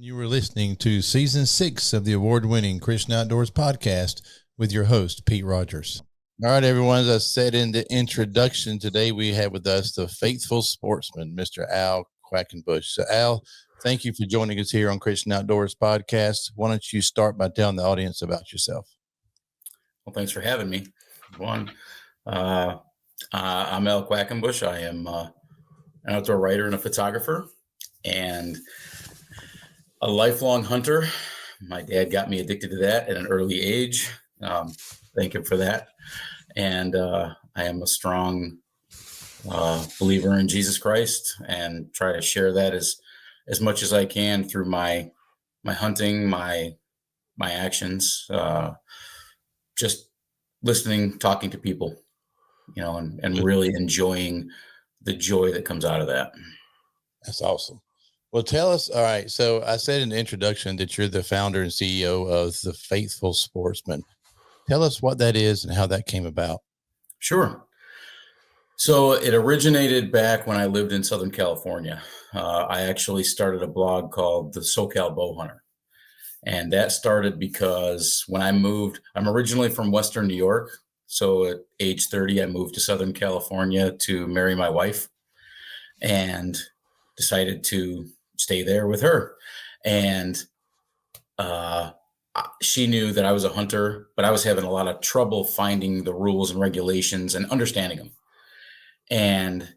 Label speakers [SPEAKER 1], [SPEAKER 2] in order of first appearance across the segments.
[SPEAKER 1] And you were listening to Season 6 of the award-winning Christian Outdoors podcast with your host, Pete Rogers. All right, everyone, as I said in the introduction, today we have with us the faithful sportsman, Mr. Al Quackenbush. So, Al, thank you for joining us here on Christian Outdoors podcast. Why don't you start by telling the audience about yourself?
[SPEAKER 2] Well, thanks for having me. I'm Al Quackenbush. I am an outdoor writer and a photographer and a lifelong hunter. My dad got me addicted to that at an early age. Thank him for that. And I am a strong believer in Jesus Christ and try to share that as much as I can through my hunting, my actions, just listening, talking to people, and really enjoying the joy that comes out of that.
[SPEAKER 1] That's awesome. Well, tell us. All right. So I said in the introduction that you're the founder and CEO of the Faithful Sportsman. Tell us what that is and how that came about.
[SPEAKER 2] Sure. So it originated back when I lived in Southern California. I actually started a blog called the SoCal Bow Hunter. And that started because when I moved, I'm originally from Western New York. So at age 30, I moved to Southern California to marry my wife and decided to stay there with her. And she knew that I was a hunter, but I was having a lot of trouble finding the rules and regulations and understanding them. And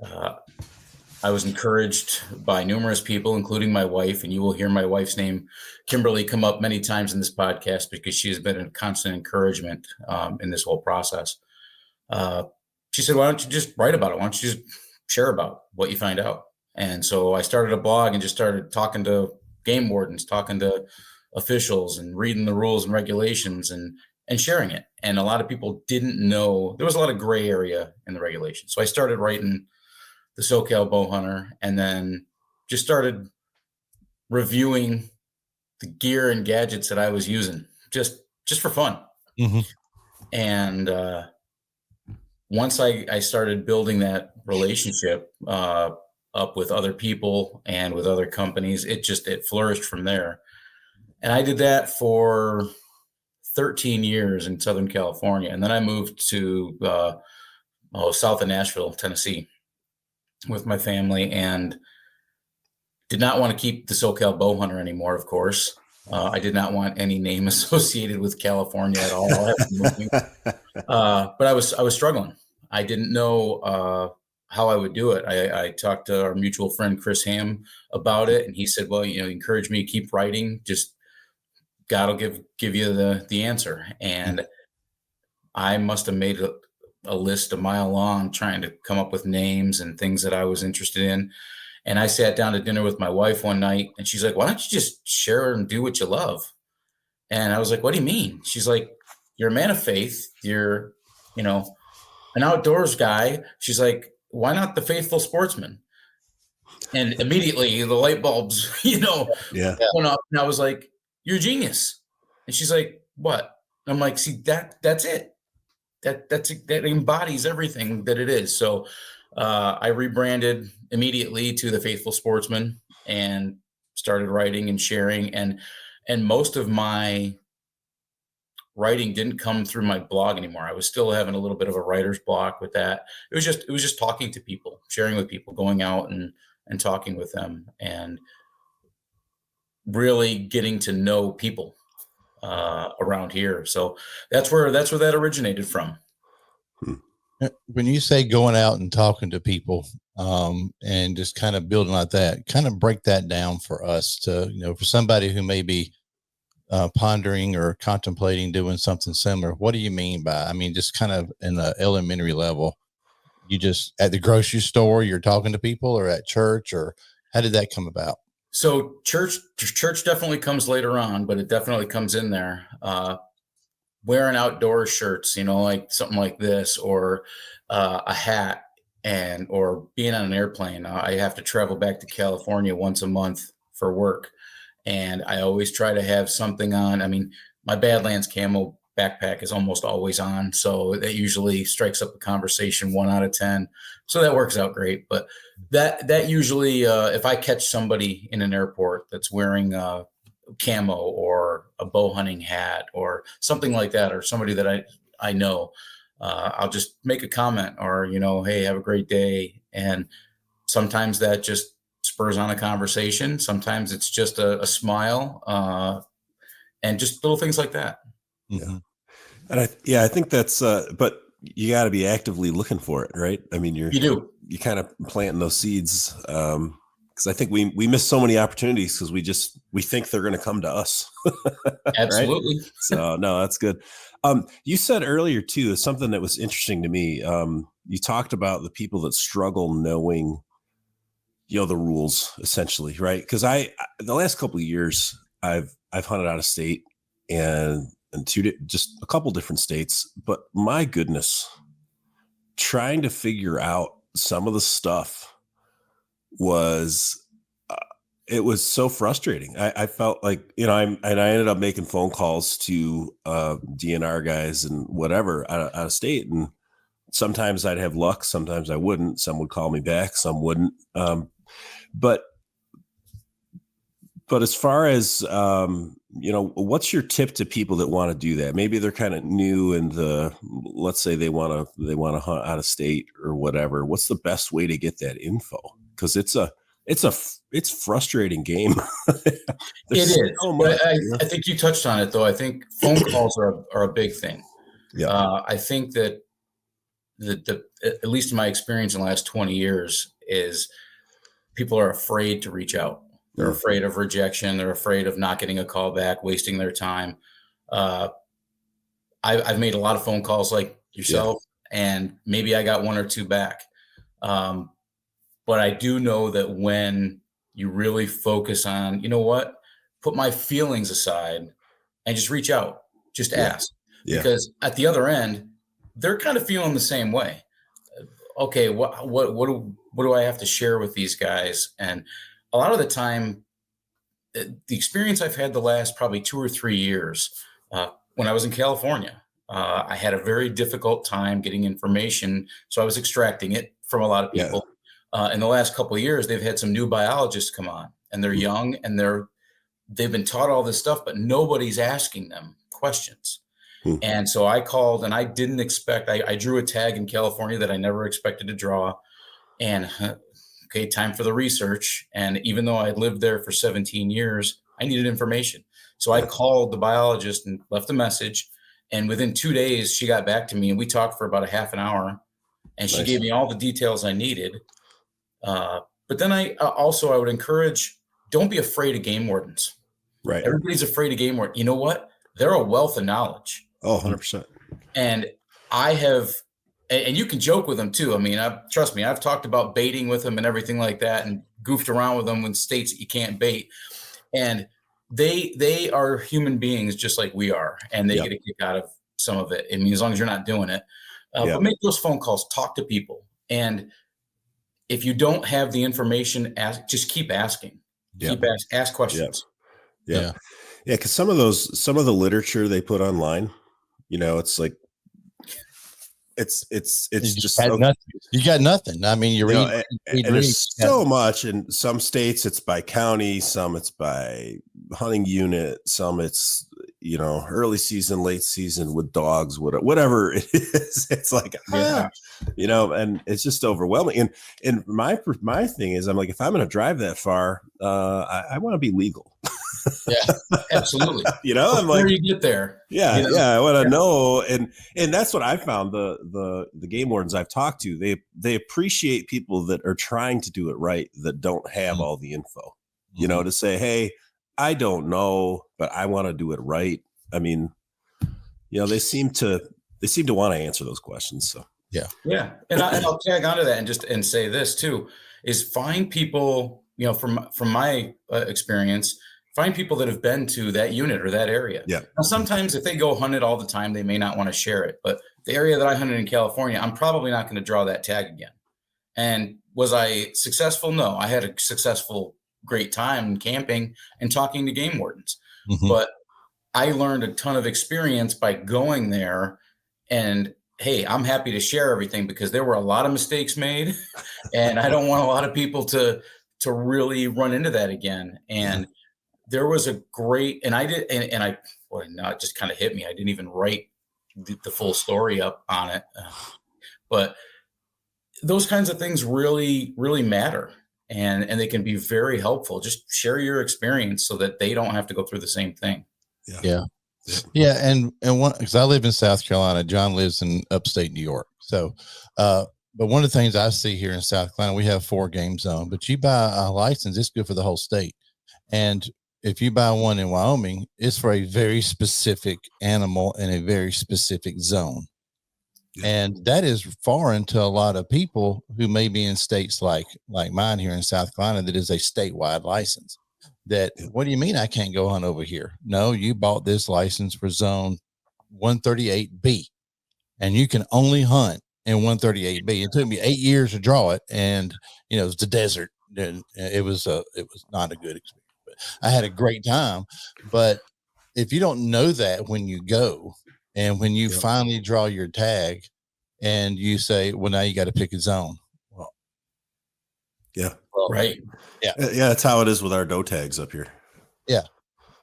[SPEAKER 2] I was encouraged by numerous people, including my wife, and you will hear my wife's name, Kimberly, come up many times in this podcast because she has been a constant encouragement in this whole process. She said, why don't you just write about it? Why don't you just share about what you find out? And so I started a blog and just started talking to game wardens, talking to officials and reading the rules and regulations and sharing it. And a lot of people didn't know, there was a lot of gray area in the regulations. So I started writing the SoCal Bow Hunter and then just started reviewing the gear and gadgets that I was using just for fun.
[SPEAKER 1] Mm-hmm.
[SPEAKER 2] And once I started building that relationship up with other people and with other companies, it flourished from there. And I did that for 13 years in Southern California. And then I moved to south of Nashville, Tennessee with my family and did not want to keep the SoCal Bow Hunter anymore, of course. I did not want any name associated with California at all. But I was struggling. I didn't know how I would do it. I talked to our mutual friend, Chris Ham, about it. And he said, well, encourage me to keep writing. Just God will give you the answer. And I must have made a list a mile long trying to come up with names and things that I was interested in. And I sat down to dinner with my wife one night and she's like, why don't you just share and do what you love? And I was like, what do you mean? She's like, you're a man of faith. You're, an outdoors guy. She's like, why not the faithful sportsman? And immediately the light bulbs, went up. And I was like, you're a genius. And she's like, what? And I'm like, see, that's it. That embodies everything that it is. So I rebranded immediately to the Faithful Sportsman and started writing and sharing. And most of my writing didn't come through my blog anymore. I was still having a little bit of a writer's block with that. It was just talking to people, sharing with people, going out and talking with them and really getting to know people around here. So that's where that originated from.
[SPEAKER 1] When you say going out and talking to people and just kind of building like that, kind of break that down for us to, for somebody who may be pondering or contemplating doing something similar. What do you mean by, just kind of in the elementary level, you just at the grocery store, you're talking to people, or at church, or how did that come about?
[SPEAKER 2] So church definitely comes later on, but it definitely comes in there. Wearing outdoor shirts, like something like this, or a hat, or being on an airplane. I have to travel back to California once a month for work, and I always try to have something on. My Badlands camo backpack is almost always on. So that usually strikes up a conversation 1 out of 10. So that works out great. But that usually, if I catch somebody in an airport that's wearing camo or a bow hunting hat or something like that, or somebody that I know, I'll just make a comment or, hey, have a great day. And sometimes that just spurs on a conversation. Sometimes it's just a smile, and just little things like that.
[SPEAKER 1] Mm-hmm.
[SPEAKER 3] And I think that's, but you got to be actively looking for it, right? I mean, you kind of planting those seeds. Cause I think we miss so many opportunities because we think they're going to come to us.
[SPEAKER 2] Absolutely.
[SPEAKER 3] Right? So no, that's good. You said earlier too, something that was interesting to me. You talked about the people that struggle knowing, the rules essentially. Right. Cause the last couple of years I've hunted out of state and just a couple different states, but my goodness, trying to figure out some of the stuff was it was so frustrating. I felt like, I ended up making phone calls to DNR guys and whatever out of state. And sometimes I'd have luck. Sometimes I wouldn't. Some would call me back. Some wouldn't. But as far as, what's your tip to people that want to do that? Maybe they're kind of new and let's say they want to hunt out of state or whatever. What's the best way to get that info? Cause it's frustrating game.
[SPEAKER 2] It is. So much, I think you touched on it though. I think phone calls are a big thing.
[SPEAKER 3] Yeah.
[SPEAKER 2] I think that at least in my experience in the last 20 years is people are afraid to reach out. They're afraid of rejection. They're afraid of not getting a call back, wasting their time. I've made a lot of phone calls like yourself, and maybe I got 1 or 2 back. But I do know that when you really focus on, put my feelings aside and just reach out, just ask. Because at the other end, they're kind of feeling the same way. Okay, what do I have to share with these guys? And a lot of the time, the experience I've had the last probably 2 or 3 years, when I was in California, I had a very difficult time getting information. So I was extracting it from a lot of people. In the last couple of years, they've had some new biologists come on, and they're young and they've been taught all this stuff, but nobody's asking them questions. And so I called, and I didn't expect, I drew a tag in California that I never expected to draw. And okay, time for the research. And even though I lived there for 17 years, I needed information. So I called the biologist and left a message. And within 2 days, she got back to me, and we talked for about a half an hour. And she gave me all the details I needed. But then I would encourage, don't be afraid of game wardens.
[SPEAKER 3] Right.
[SPEAKER 2] Everybody's afraid of game wardens. You know what? They're a wealth of knowledge.
[SPEAKER 3] Oh, 100%.
[SPEAKER 2] And and you can joke with them too. I mean, trust me, I've talked about baiting with them and everything like that, and goofed around with them in states that you can't bait. And they are human beings just like we are, and they get a kick out of some of it. I mean, as long as you're not doing it. But make those phone calls, talk to people. And if you don't have the information, just keep asking. Ask questions.
[SPEAKER 3] Yeah. Because some of the literature they put online, it's like it's just
[SPEAKER 1] nothing. You got nothing. I mean,
[SPEAKER 3] there's so much. In some states, it's by county. Some it's by hunting unit. Some it's early season, late season with dogs, whatever it is. It's like, and it's just overwhelming. And my thing is, I'm like, if I'm going to drive that far, I want to be legal.
[SPEAKER 2] Yeah, absolutely.
[SPEAKER 3] I'm like,
[SPEAKER 2] before you get there.
[SPEAKER 3] I want to know. And that's what I found. The game wardens I've talked to, they appreciate people that are trying to do it right, that don't have all the info, to say, hey, I don't know, but I want to do it right. I mean, they seem to want to answer those questions. So
[SPEAKER 2] yeah. And I'll tag onto that and say this too, is find people, from my experience, find people that have been to that unit or that area.
[SPEAKER 3] Yeah.
[SPEAKER 2] Now, sometimes if they go hunt it all the time, they may not want to share it, but the area that I hunted in California, I'm probably not going to draw that tag again. And was I successful? No, I had a great time camping and talking to game wardens. But I learned a ton of experience by going there, and hey, I'm happy to share everything because there were a lot of mistakes made, and I don't want a lot of people to really run into that again. And there was a great, and I did, and I, boy, now it just kind of hit me. I didn't even write the full story up on it, but those kinds of things really, really matter. And they can be very helpful. Just share your experience so that they don't have to go through the same thing.
[SPEAKER 1] Yeah. Yeah. And one, because I live in South Carolina, John lives in upstate New York. So, but one of the things I see here in South Carolina, we have 4 game zone, but you buy a license, it's good for the whole state. And if you buy one in Wyoming, it's for a very specific animal in a very specific zone. And that is foreign to a lot of people who may be in states like mine here in South Carolina, that is a statewide license. That, what do you mean I can't go hunt over here? No, you bought this license for zone 138B, and you can only hunt in 138B. It took me 8 years to draw it, and it was the desert. And it was not a good experience, but I had a great time. But if you don't know that when you go, and when you finally draw your tag and you say, well, now you got to pick a zone. Well,
[SPEAKER 2] right.
[SPEAKER 3] Yeah. That's how it is with our doe tags up here.
[SPEAKER 1] Yeah.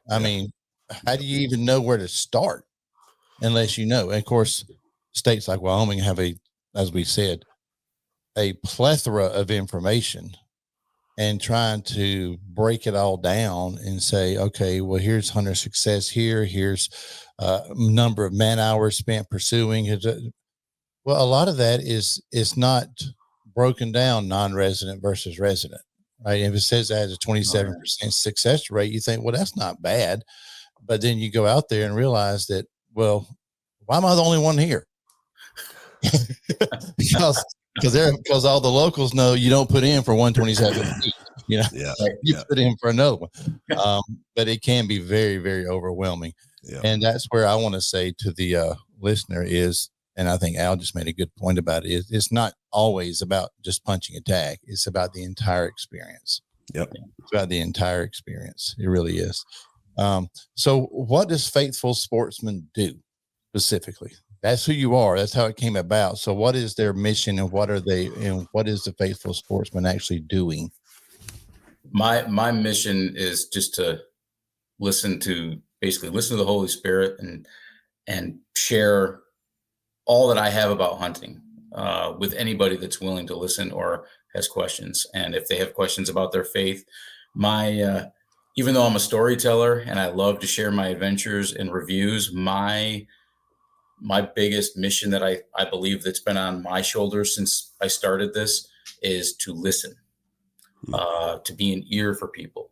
[SPEAKER 1] I mean, how do you even know where to start unless you know? And of course, states like Wyoming have as we said, a plethora of information, and trying to break it all down and say, okay, well, here's hunter success here. Here's number of man hours spent pursuing. Well, a lot of that is not broken down, non-resident versus resident, right? If it says that has a 27% success rate, you think, well, that's not bad. But then you go out there and realize that, well, why am I the only one here? because all the locals know you don't put in for 127 feet, you put in for another one. But it can be very, very overwhelming. And that's where I want to say to the listener is, and I think Al just made a good point about it, is it's not always about just punching a tag. It's about the entire experience. It's about the entire experience. It really is. So what does Faithful Sportsman do specifically? That's who you are. That's how it came about. So what is their mission, and what are they, and what is the Faithful Sportsman actually doing?
[SPEAKER 2] My mission is just to listen to the Holy Spirit and share all that I have about hunting with anybody that's willing to listen or has questions. And if they have questions about their faith, even though I'm a storyteller and I love to share my adventures and reviews, my biggest mission that I believe that's been on my shoulders since I started this is to listen, to be an ear for people.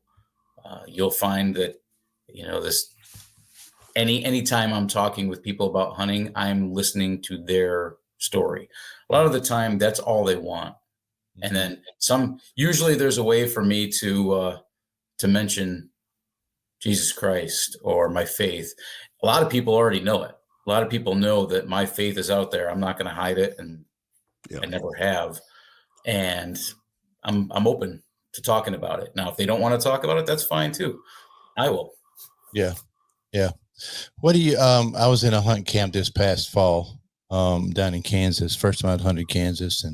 [SPEAKER 2] You'll find that, anytime I'm talking with people about hunting, I'm listening to their story. A lot of the time that's all they want. And then usually there's a way for me to mention Jesus Christ or my faith. A lot of people already know it. A lot of people know that my faith is out there. I'm not going to hide it, and I never have. And I'm open to talking about it. Now, if they don't want to talk about it, that's fine too. I will.
[SPEAKER 1] Yeah. What do you? I was in a hunt camp this past fall, down in Kansas. First time I'd hunted Kansas,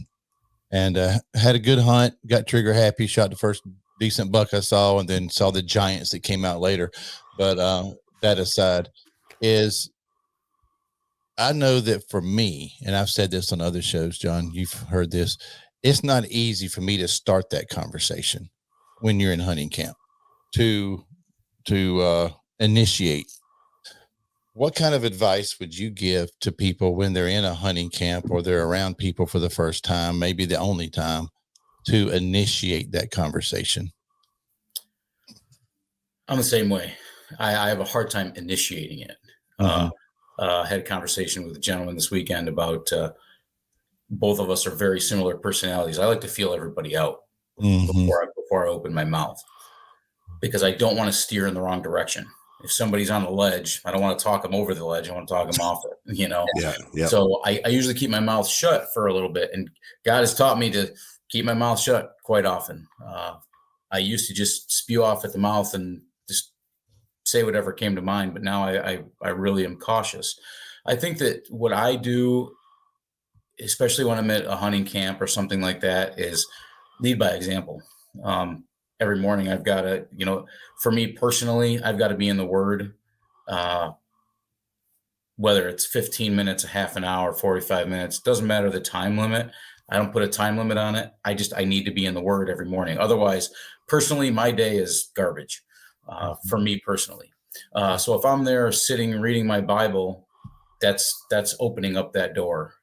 [SPEAKER 1] and had a good hunt. Got trigger happy. Shot the first decent buck I saw, and then saw the giants that came out later. But that aside, I know that for me, and I've said this on other shows, John, you've heard this, it's not easy for me to start that conversation when you're in hunting camp to initiate. What kind of advice would you give to people when they're in a hunting camp or they're around people for the first time, maybe the only time, to initiate that conversation?
[SPEAKER 2] I'm the same way. I have a hard time initiating it. Had a conversation with a gentleman this weekend about both of us are very similar personalities. I like to feel everybody out before I open my mouth, because I don't want to steer in the wrong direction. If somebody's on the ledge, I don't want to talk them over the ledge. I want to talk them off it, So I usually keep my mouth shut for a little bit, and God has taught me to keep my mouth shut quite often. I used to just spew off at the mouth and just say whatever came to mind, but now I really am cautious. I think that what I do, especially when I'm at a hunting camp or something like that, is lead by example. Every morning I've got to, for me personally, I've got to be in the Word, uh, whether it's 15 minutes, a half an hour, 45 minutes, doesn't matter the time limit. I don't put a time limit on it. I need to be in the Word every morning. Otherwise, personally, my day is garbage for me personally. So if I'm there sitting reading my Bible, that's opening up that door.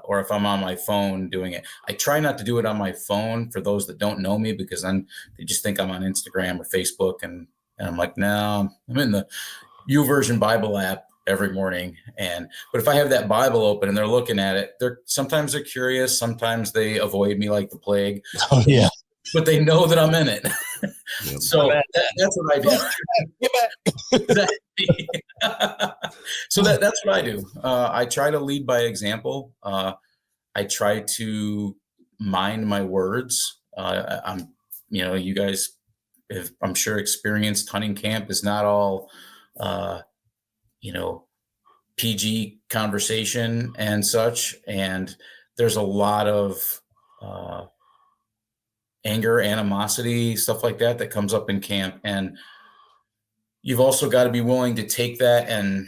[SPEAKER 2] Or if I'm on my phone doing it, I try not to do it on my phone for those that don't know me, because then they just think I'm on Instagram or Facebook, and I'm like, no, I'm in the YouVersion Bible app every morning. But if I have that Bible open and they're looking at it, sometimes they're curious, sometimes they avoid me like the plague.
[SPEAKER 1] Oh, yeah.
[SPEAKER 2] But they know that I'm in it. So that's what I do. So that's what I do. I try to lead by example. I try to mind my words. You guys have, I'm sure, experienced hunting camp is not all, PG conversation and such. And there's a lot of anger, animosity, stuff like that comes up in camp. And you've also got to be willing to take that and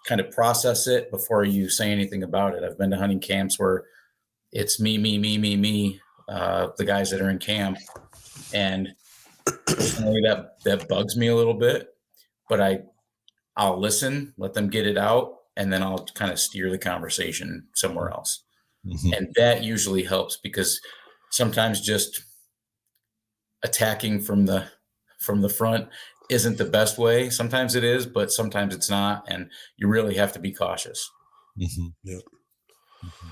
[SPEAKER 2] kind of process it before you say anything about it. I've been to hunting camps where it's me, the guys that are in camp. And personally, that bugs me a little bit, but I'll listen, let them get it out, and then I'll kind of steer the conversation somewhere else. Mm-hmm. And that usually helps, because sometimes just attacking from the front isn't the best way. Sometimes it is, but sometimes it's not. And you really have to be cautious.
[SPEAKER 3] Mm-hmm. Yeah. Mm-hmm.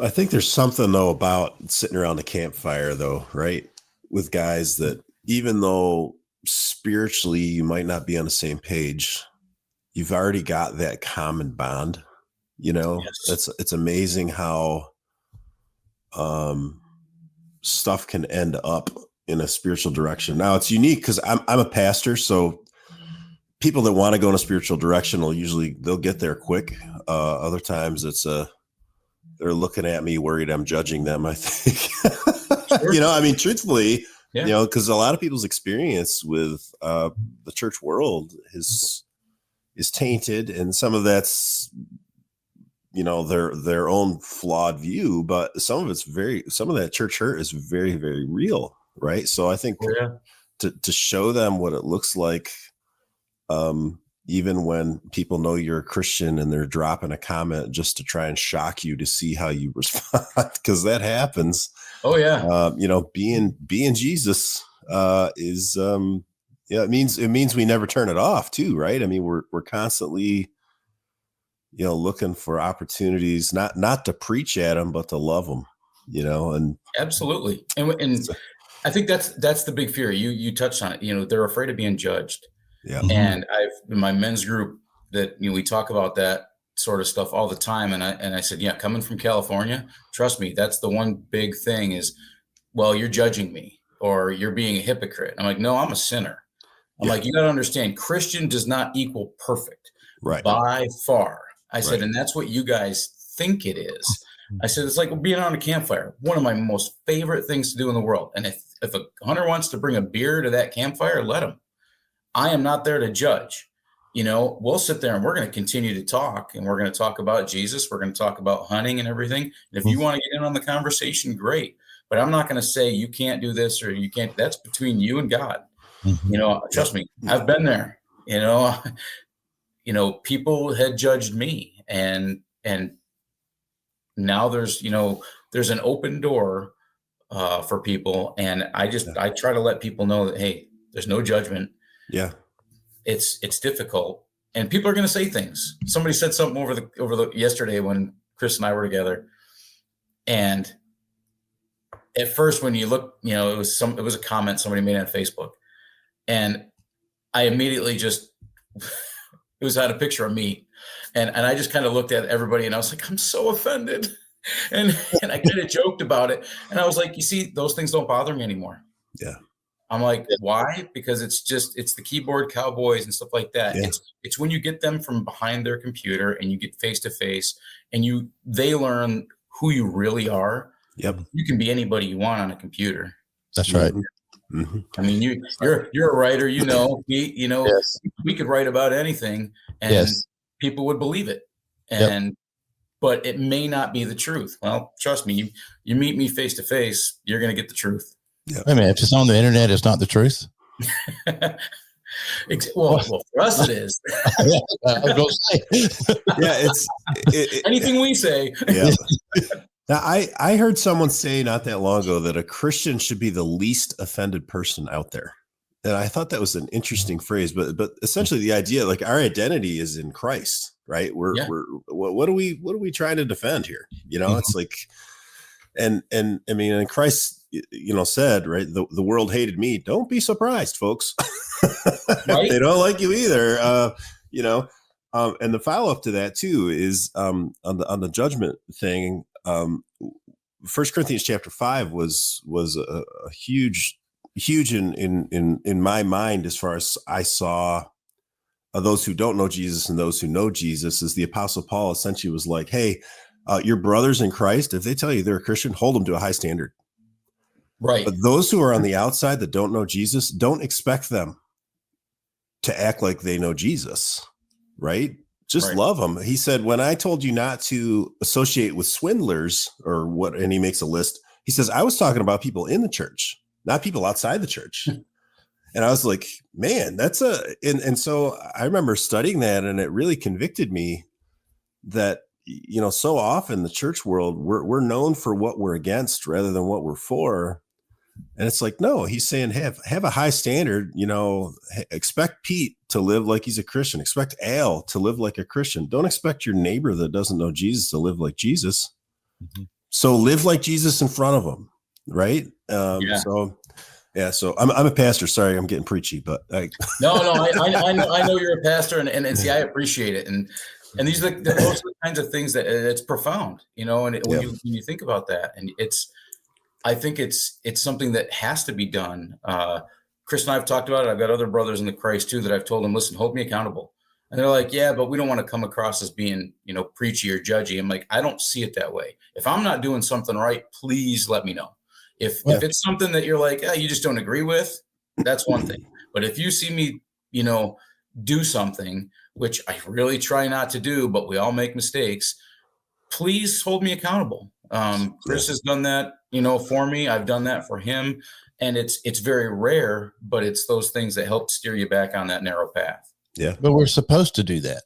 [SPEAKER 3] I think there's something though about sitting around the campfire though, right? With guys that, even though spiritually you might not be on the same page, you've already got that common bond, Yes. It's amazing how, stuff can end up in a spiritual direction. Now it's unique because I'm a pastor, so people that want to go in a spiritual direction they'll get there quick. Other times they're looking at me worried I'm judging them, I think. Sure. Truthfully, yeah. Because a lot of people's experience with the church world is tainted, and some of that's their own flawed view, but some of that church hurt is very, very real. Right. So I think to show them what it looks like, even when people know you're a Christian and they're dropping a comment just to try and shock you to see how you respond, because that happens. Oh yeah. Being Jesus is it means we never turn it off too, right? I mean, we're constantly looking for opportunities, not to preach at them, but to love them, and
[SPEAKER 2] absolutely. And I think that's the big fear. You touched on it. They're afraid of being judged. Yeah. And in my men's group that, we talk about that sort of stuff all the time. And I said, yeah, coming from California, trust me, that's the one big thing is, well, you're judging me or you're being a hypocrite. I'm like, no, I'm a sinner. I'm like, you got to understand, Christian does not equal perfect, right? By far. I said, and that's what you guys think it is. I said, it's like being on a campfire, one of my most favorite things to do in the world. And if a hunter wants to bring a beer to that campfire, let him. I am not there to judge. We'll sit there and we're going to continue to talk, and we're going to talk about Jesus. We're going to talk about hunting and everything. And if you want to get in on the conversation, great. But I'm not going to say you can't do this or you can't. That's between you and God. Mm-hmm. Trust me, I've been there. People had judged me, and now there's an open door for people, and I try to let people know that, hey, there's no judgment. Yeah, it's difficult, and people are going to say things. Somebody said something over the yesterday when Chris and I were together, and at first when you look, it was a comment somebody made on Facebook, and I immediately it was had a picture of me, and I just kind of looked at everybody and I was like, I'm so offended. And I kind of joked about it. And I was like, you see, those things don't bother me anymore. Yeah. I'm like, why? Because it's the keyboard cowboys and stuff like that.
[SPEAKER 3] Yeah.
[SPEAKER 2] It's when you get them from behind their computer and you get face to face and they learn who you really are.
[SPEAKER 3] Yep.
[SPEAKER 2] You can be anybody you want on a computer.
[SPEAKER 1] That's right.
[SPEAKER 3] Mm-hmm.
[SPEAKER 2] I mean, you're a writer,
[SPEAKER 1] Yes.
[SPEAKER 2] we could write about anything and people would believe it. But it may not be the truth. Well, trust me, you meet me face to face, you're going to get the truth.
[SPEAKER 3] Yeah.
[SPEAKER 1] Wait a minute, if it's on the internet, it's not the truth.
[SPEAKER 2] well, for us it is.
[SPEAKER 1] I was going to say.
[SPEAKER 3] Yeah, it's
[SPEAKER 2] anything we say.
[SPEAKER 3] Yeah. Now, I heard someone say not that long ago that a Christian should be the least offended person out there. And I thought that was an interesting phrase, but essentially the idea, like, our identity is in Christ, right? We're what are we trying to defend here? It's like, and I mean, and Christ, said, right, the world hated me. Don't be surprised, folks. Right? They don't like you either. And the follow up to that too is on the judgment thing. 1 Corinthians chapter 5 was a huge in my mind, as far as I saw those who don't know Jesus and those who know Jesus, is the Apostle Paul essentially was like, hey, your brothers in Christ, if they tell you they're a Christian, hold them to a high standard.
[SPEAKER 2] Right.
[SPEAKER 3] But those who are on the outside that don't know Jesus, don't expect them to act like they know Jesus, right? Just love them. He said, when I told you not to associate with swindlers or what, and he makes a list, he says, I was talking about people in the church, not people outside the church. And I was like, man, and so I remember studying that, and it really convicted me that, so often the church world, we're known for what we're against rather than what we're for. And it's like, no, he's saying have a high standard, expect Pete to live like he's a Christian, expect Al to live like a Christian. Don't expect your neighbor that doesn't know Jesus to live like Jesus. Mm-hmm. So live like Jesus in front of them. Right. So I'm a pastor. Sorry, I'm getting preachy, but
[SPEAKER 2] no, I know you're a pastor, and see, I appreciate it. And these are those are the kinds of things that it's profound, and when you think about that, and I think it's something that has to be done. Chris and I have talked about it. I've got other brothers in the Christ too that I've told them, listen, hold me accountable. And they're like, yeah, but we don't want to come across as being, preachy or judgy. I'm like, I don't see it that way. If I'm not doing something right, please let me know. If it's something that you're like, you just don't agree with, that's one thing. But if you see me, do something, which I really try not to do, but we all make mistakes, please hold me accountable. Chris has done that, for me. I've done that for him. And it's very rare, but it's those things that help steer you back on that narrow path.
[SPEAKER 1] Yeah. But we're supposed to do that.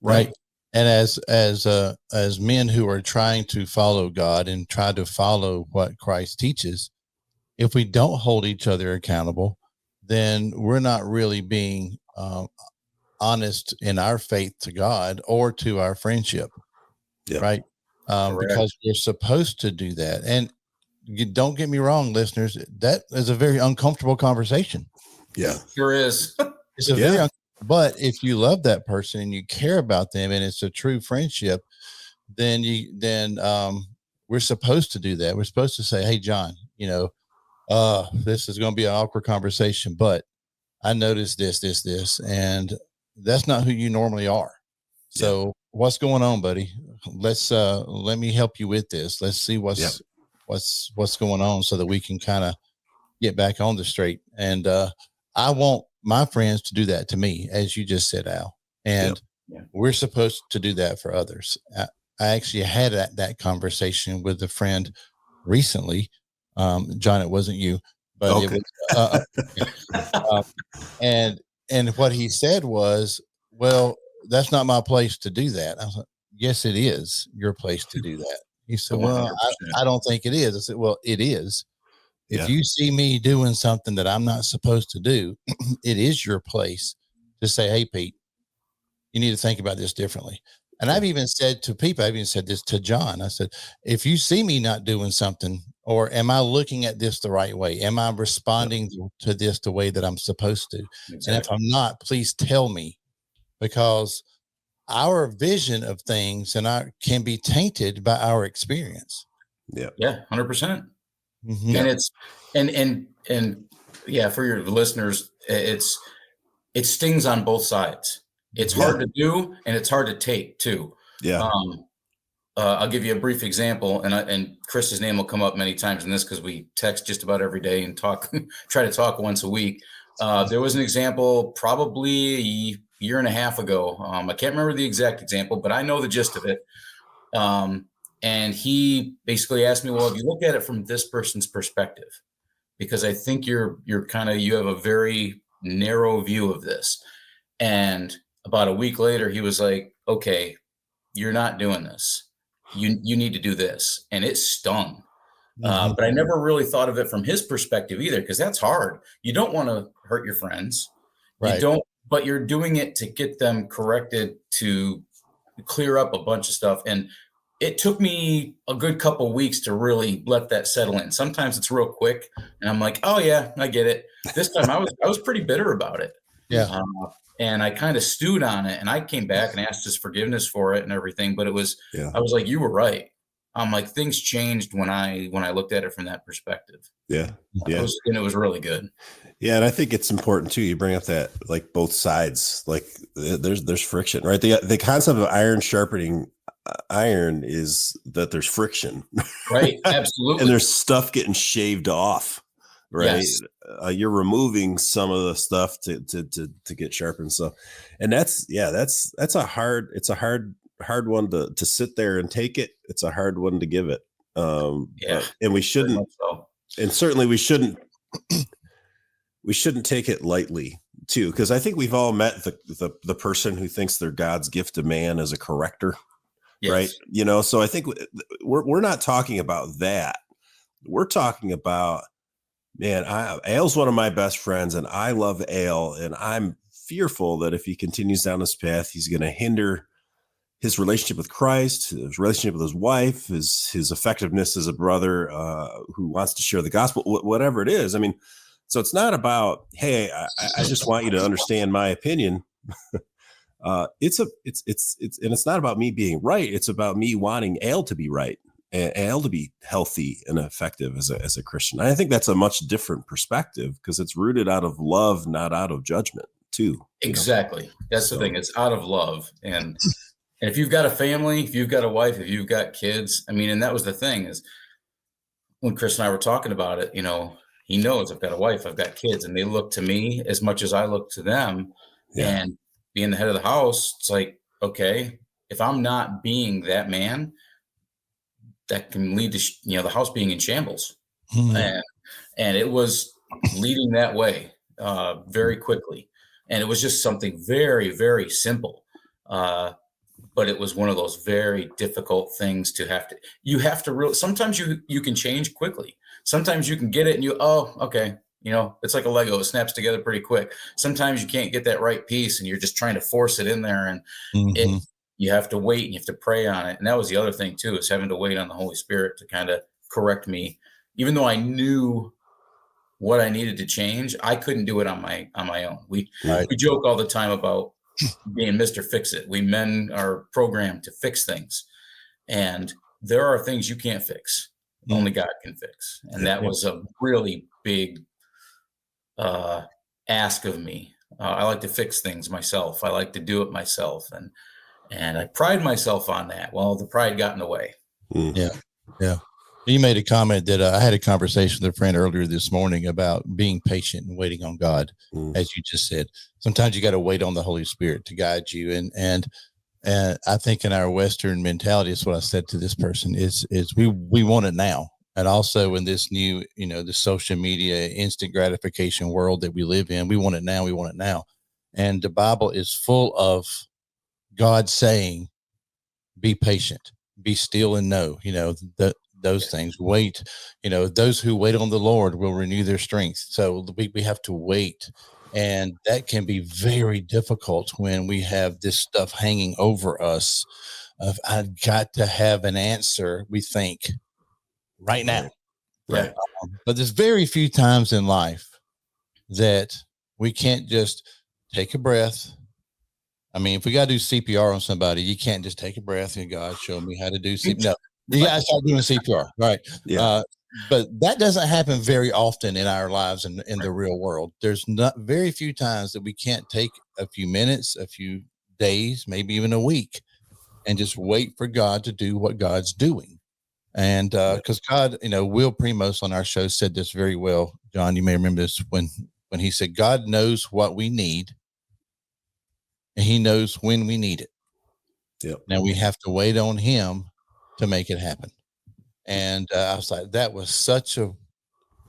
[SPEAKER 1] Right. And as men who are trying to follow God and try to follow what Christ teaches, if we don't hold each other accountable, then we're not really being honest in our faith to God or to our friendship. Yeah. Right. Because we're supposed to do that. And don't get me wrong, listeners, that is a very uncomfortable conversation.
[SPEAKER 3] Yeah,
[SPEAKER 2] sure is.
[SPEAKER 1] It's a very but if you love that person and you care about them and it's a true friendship, then we're supposed to do that. We're supposed to say, hey, John, this is going to be an awkward conversation, but I noticed this, and that's not who you normally are. So what's going on, buddy? Let me help you with this. Let's see what's going on so that we can kind of get back on the straight. And I want my friends to do that to me, as you just said, Al. And we're supposed to do that for others. I actually had that conversation with a friend recently. John, it wasn't you, but it was, and what he said was, well, that's not my place to do that. I was like, yes, it is your place to do that. He said, well, I don't think it is. I said, well, it is. If you see me doing something that I'm not supposed to do, it is your place to say, hey, Pete, you need to think about this differently. And I've even said to people, I've even said this to John. I said, if you see me not doing something, or am I looking at this the right way? Am I responding to this the way that I'm supposed to? Exactly. And if I'm not, please tell me, because our vision of things can be tainted by our experience.
[SPEAKER 2] Yeah. 100%. Mm-hmm. And it's, and yeah, for your listeners, it stings on both sides. It's hard to do and it's hard to take too.
[SPEAKER 3] Yeah.
[SPEAKER 2] I'll give you a brief example, and Chris's name will come up many times in this because we text just about every day and try to talk once a week. There was an example probably a year and a half ago. I can't remember the exact example, but I know the gist of it. And he basically asked me, well, if you look at it from this person's perspective, because I think you have a very narrow view of this. And about a week later, he was like, okay, you're not doing this. You need to do this. And it stung. But I never really thought of it from his perspective either, because that's hard. You don't want to hurt your friends.
[SPEAKER 1] Right.
[SPEAKER 2] You don't, but you're doing it to get them corrected, to clear up a bunch of stuff. And it took me a good couple of weeks to really let that settle in. Sometimes it's real quick and I'm like, oh yeah, I get it. This time I was pretty bitter about it.
[SPEAKER 1] Yeah.
[SPEAKER 2] And I kind of stewed on it, and I came back and asked his forgiveness for it and everything. But I was like, you were right. I'm like, things changed when I looked at it from that perspective.
[SPEAKER 3] Yeah. Yeah.
[SPEAKER 2] And it was really good.
[SPEAKER 3] Yeah. And I think it's important too. You bring up that, like, both sides, like there's friction, right? The concept of iron sharpening iron is that there's friction,
[SPEAKER 2] right? Absolutely.
[SPEAKER 3] And there's stuff getting shaved off, right?
[SPEAKER 2] Yes.
[SPEAKER 3] You're removing some of the stuff to get sharpened. So, and that's a hard one to sit there and take it. It's a hard one to give it. And we shouldn't, and certainly we shouldn't take it lightly too. Cause I think we've all met the person who thinks they're God's gift to man as a corrector. Yes. Right. So I think we're not talking about that. We're talking about, man,Ale's one of my best friends and I love Ale, and I'm fearful that if he continues down this path, he's going to hinder his relationship with Christ, his relationship with his wife, his effectiveness as a brother who wants to share the gospel, whatever it is. I mean, so it's not about, hey, I just want you to understand my opinion. It's not about me being right. It's about me wanting Ale to be right, and Ale to be healthy and effective as a Christian. And I think that's a much different perspective because it's rooted out of love, not out of judgment too.
[SPEAKER 2] Exactly. That's the thing. It's out of love. And if you've got a family, if you've got a wife, if you've got kids, I mean, and that was the thing is when Chris and I were talking about it, he knows I've got a wife, I've got kids, and they look to me as much as I look to them. Yeah. And being the head of the house, it's like, okay, if I'm not being that man, that can lead to, the house being in shambles. Mm-hmm. And it was leading that way very quickly. And it was just something very, very simple. But it was one of those very difficult things you have to really, sometimes you can change quickly. Sometimes you can get it and okay. It's like a Lego. It snaps together pretty quick. Sometimes you can't get that right piece and you're just trying to force it in there, and you have to wait and you have to pray on it. And that was the other thing too, is having to wait on the Holy Spirit to kind of correct me. Even though I knew what I needed to change, I couldn't do it on my own. We joke all the time about being Mr. Fix-It. We men are programmed to fix things. And there are things you can't fix. Only God can fix. And that was a really big ask of me. I like to fix things myself. I like to do it myself. And I pride myself on that. Well, the pride got in the way.
[SPEAKER 1] Yeah. Yeah. You made a comment that I had a conversation with a friend earlier this morning about being patient and waiting on God, as you just said. Sometimes you got to wait on the Holy Spirit to guide you. And I think in our Western mentality, is what I said to this person is we want it now. And also in this new, the social media, instant gratification world that we live in, we want it now. We want it now. And the Bible is full of God saying, be patient, be still and know, those things. Wait, those who wait on the Lord will renew their strength. So we have to wait. And that can be very difficult when we have this stuff hanging over us of, I've got to have an answer, we think, right now.
[SPEAKER 3] Right.
[SPEAKER 1] But there's very few times in life that we can't just take a breath. I mean, if we got to do CPR on somebody, you can't just take a breath and God show me how to do CPR. No, you got to start doing CPR. Right.
[SPEAKER 3] Yeah.
[SPEAKER 1] but that doesn't happen very often in our lives in the real world. There's not very few times that we can't take a few minutes, a few days, maybe even a week, and just wait for God to do what God's doing. And because God, Will Primos on our show said this very well. John, you may remember this when he said, God knows what we need and he knows when we need it.
[SPEAKER 3] Yep.
[SPEAKER 1] Now we have to wait on him to make it happen. And I was like, that was such a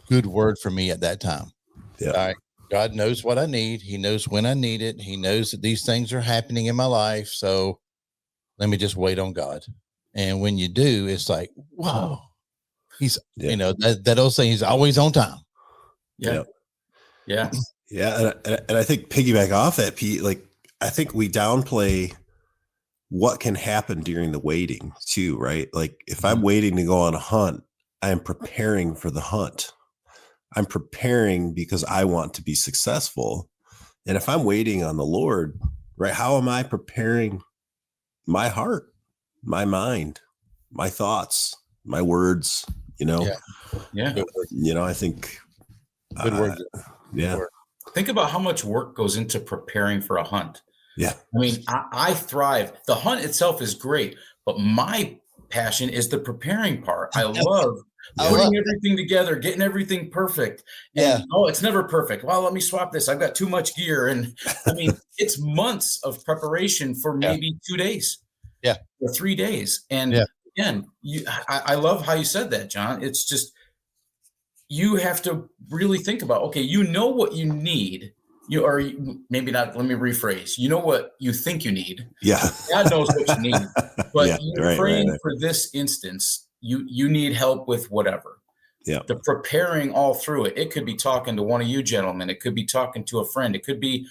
[SPEAKER 1] good word for me at that time.
[SPEAKER 3] Yeah.
[SPEAKER 1] All right. God knows what I need. He knows when I need it. He knows that these things are happening in my life. So let me just wait on God. And when you do, it's like, whoa, he's, that old saying, he's always on time.
[SPEAKER 2] Yeah. Yeah.
[SPEAKER 3] Yeah. And I think piggyback off that, Pete, like, I think we downplay what can happen during the waiting too, right? Like if I'm waiting to go on a hunt, I'm preparing for the hunt. I'm preparing because I want to be successful. And if I'm waiting on the Lord, right, how am I preparing my heart, my mind, my thoughts, my words,
[SPEAKER 2] Yeah.
[SPEAKER 3] I think
[SPEAKER 1] good word.
[SPEAKER 3] Yeah.
[SPEAKER 2] Think about how much work goes into preparing for a hunt.
[SPEAKER 3] Yeah.
[SPEAKER 2] I mean, I thrive. The hunt itself is great, but my passion is the preparing part. I love putting everything together, getting everything perfect. And it's never perfect. Well, let me swap this. I've got too much gear. And I mean, it's months of preparation for maybe 2 days.
[SPEAKER 1] Yeah.
[SPEAKER 2] Or 3 days. And again, I love how you said that, John. It's just, you have to really think about, okay, you know what you need. Maybe not, let me rephrase. You know what you think you need.
[SPEAKER 3] Yeah.
[SPEAKER 2] God knows what you need. But you're praying
[SPEAKER 3] right.
[SPEAKER 2] for this instance. You need help with whatever.
[SPEAKER 3] Yeah.
[SPEAKER 2] The preparing all through it. It could be talking to one of you gentlemen. It could be talking to a friend. It could be,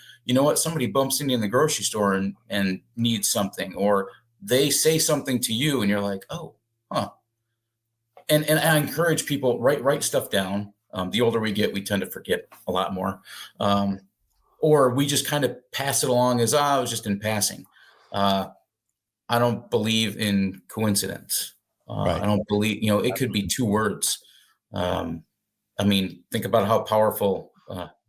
[SPEAKER 2] somebody bumps into you in the grocery store and needs something, or they say something to you and you're like, oh, huh. And I encourage people, write stuff down. The older we get, we tend to forget a lot more. Or we just kind of pass it along as, I was just in passing. I don't believe in coincidence.
[SPEAKER 1] Right.
[SPEAKER 2] I don't believe, it could be 2 words. I mean, think about how powerful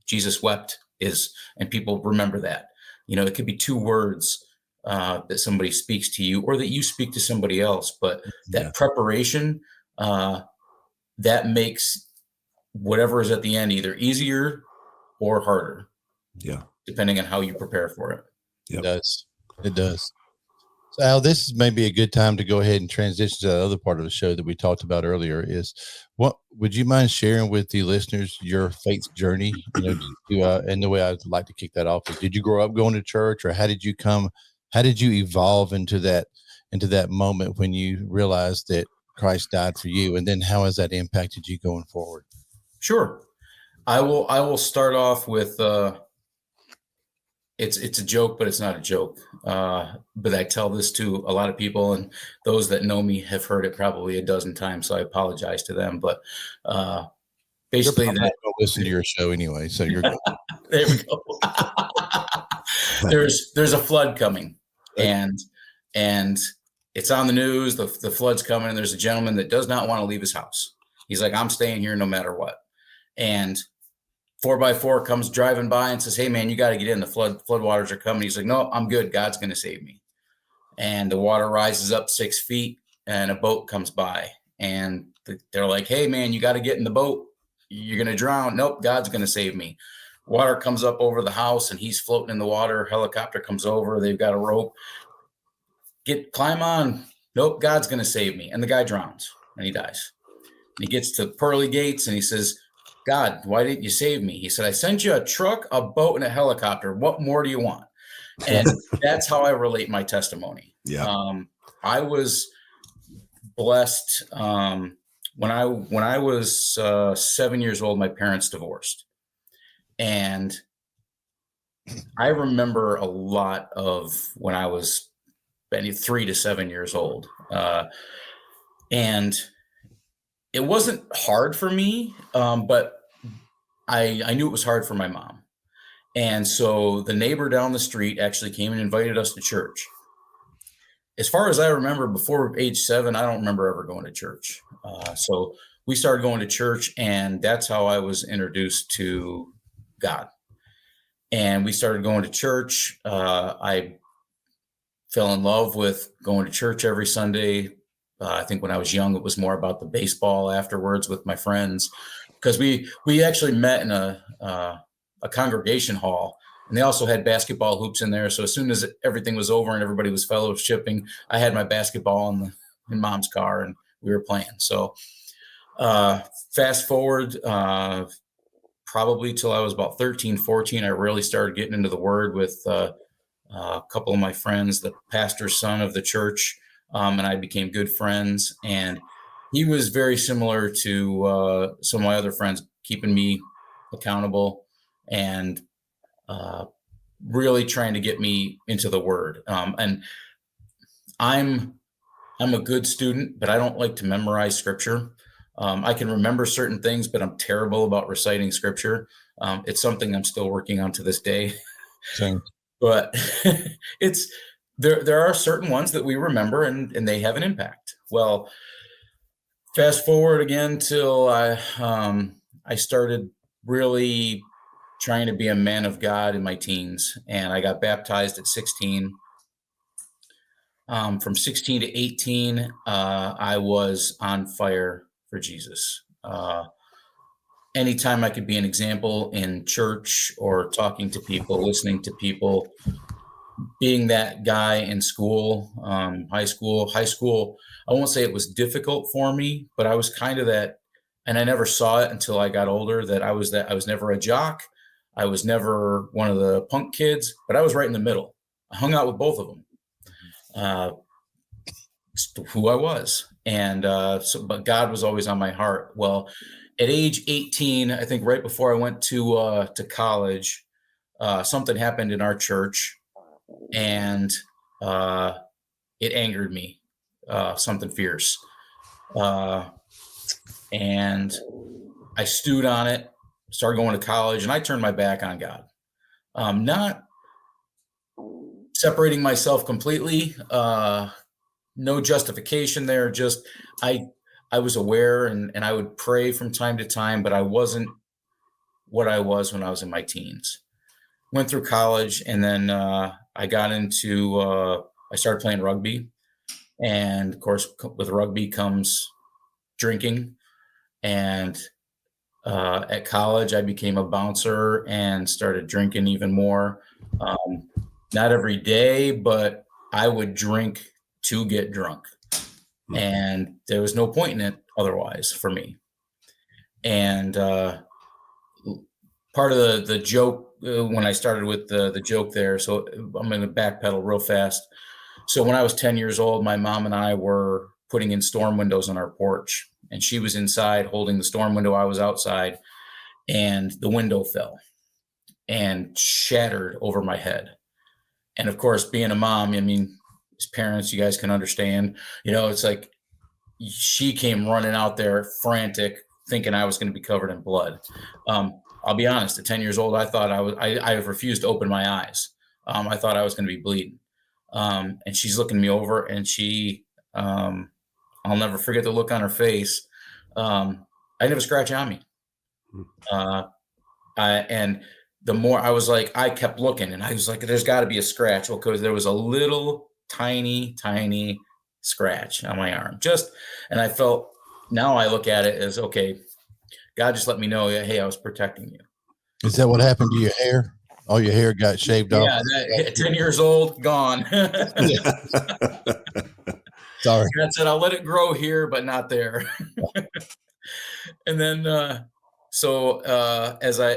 [SPEAKER 2] Jesus wept is, and people remember that. It could be 2 words that somebody speaks to you, or that you speak to somebody else. But that preparation, that makes whatever is at the end either easier or harder.
[SPEAKER 3] Yeah.
[SPEAKER 2] Depending on how you prepare for it.
[SPEAKER 1] Yep. It does. So Al, this is maybe a good time to go ahead and transition to the other part of the show that we talked about earlier. Is what would you mind sharing with the listeners your faith journey? And the way I'd like to kick that off is, did you grow up going to church, or how did you evolve into that moment when you realized that Christ died for you, and then how has that impacted you going forward?
[SPEAKER 2] Sure. I will start off with it's a joke, but it's not a joke. But I tell this to a lot of people, and those that know me have heard it probably a dozen times, so I apologize to them. But basically,
[SPEAKER 1] I'm not going to listen to your show anyway, so you're good.
[SPEAKER 2] There we go. There's a flood coming, and it's on the news. The flood's coming, and there's a gentleman that does not want to leave his house. He's like, I'm staying here no matter what. And 4x4 comes driving by and says, hey man, you got to get in. The flood waters are coming. He's like, no, I'm good. God's going to save me. And the water rises up 6 feet, and a boat comes by, and they're like, hey man, you got to get in the boat. You're going to drown. Nope. God's going to save me. Water comes up over the house, and he's floating in the water. Helicopter comes over. They've got a rope. Climb on. Nope. God's going to save me. And the guy drowns, and he dies. And he gets to pearly gates, and he says, God, why didn't you save me? He said, I sent you a truck, a boat, and a helicopter. What more do you want? And that's how I relate my testimony.
[SPEAKER 3] Yeah.
[SPEAKER 2] I was blessed. When I was 7 years old, my parents divorced. And I remember a lot of when I was 3 to 7 years old. And it wasn't hard for me, but I knew it was hard for my mom. And so the neighbor down the street actually came and invited us to church. As far as I remember, before age 7, I don't remember ever going to church. So we started going to church, and that's how I was introduced to God. And we started going to church. I fell in love with going to church every Sunday. I think when I was young, it was more about the baseball afterwards with my friends, because we actually met in a congregation hall, and they also had basketball hoops in there. So as soon as everything was over and everybody was fellowshipping, I had my basketball in mom's car, and we were playing. So fast forward, probably till I was about 13, 14, I really started getting into the word with a couple of my friends, the pastor's son of the church, and I became good friends. And he was very similar to some of my other friends, keeping me accountable and really trying to get me into the word. And I'm a good student, but I don't like to memorize scripture. I can remember certain things, but I'm terrible about reciting scripture. It's something I'm still working on to this day.
[SPEAKER 1] Same.
[SPEAKER 2] But it's there are certain ones that we remember, and they have an impact. Well, fast forward again till I started really trying to be a man of God in my teens, and I got baptized at 16. From 16 to 18, I was on fire for Jesus. Anytime I could be an example in church or talking to people, listening to people, being that guy in school, high school, I won't say it was difficult for me, but I was kind of that, and I never saw it until I got older, that I was never a jock. I was never one of the punk kids, but I was right in the middle. I hung out with both of them. Who I was. And but God was always on my heart. Well, at age 18, I think right before I went to college, something happened in our church, and it angered me, something fierce. And I stewed on it, started going to college, and I turned my back on God. Not separating myself completely, no justification there. Just I was aware, and I would pray from time to time, but I wasn't what I was when I was in my teens. Went through college, and then I got into I started playing rugby, and of course with rugby comes drinking. And at college, I became a bouncer and started drinking even more. Not every day, but I would drink to get drunk, and there was no point in it otherwise for me. And part of the joke when I started with the joke there, so I'm going to backpedal real fast. So when I was 10 years old, my mom and I were putting in storm windows on our porch, and she was inside holding the storm window. I was outside, and the window fell and shattered over my head. And of course, being a mom, I mean, as parents, you guys can understand, it's like she came running out there frantic, thinking I was going to be covered in blood. I'll be honest, at 10 years old, I thought I refused to open my eyes. I thought I was going to be bleeding. And she's looking me over, and she, I'll never forget the look on her face. I didn't have a scratch on me. And the more I was like, I kept looking, and I was like, there's got to be a scratch. Well, because there was a little tiny scratch on my arm. And I felt, now I look at it as, okay, God just let me know, hey, I was protecting you.
[SPEAKER 1] Is that what happened to your hair? All your hair got shaved off?
[SPEAKER 2] Yeah, 10 years old, gone.
[SPEAKER 1] Sorry.
[SPEAKER 2] God said, I'll let it grow here, but not there. And then, so as I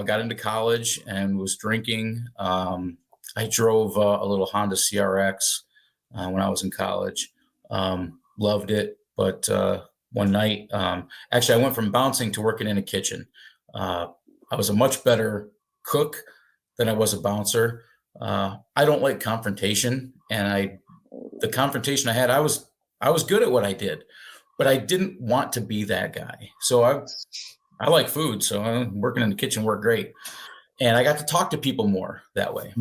[SPEAKER 2] got into college and was drinking, I drove a little Honda CRX when I was in college. Loved it, but one night, actually, I went from bouncing to working in a kitchen. I was a much better cook than I was a bouncer. I don't like confrontation, and the confrontation I had, I was good at what I did, but I didn't want to be that guy. So I like food, so working in the kitchen worked great, and I got to talk to people more that way.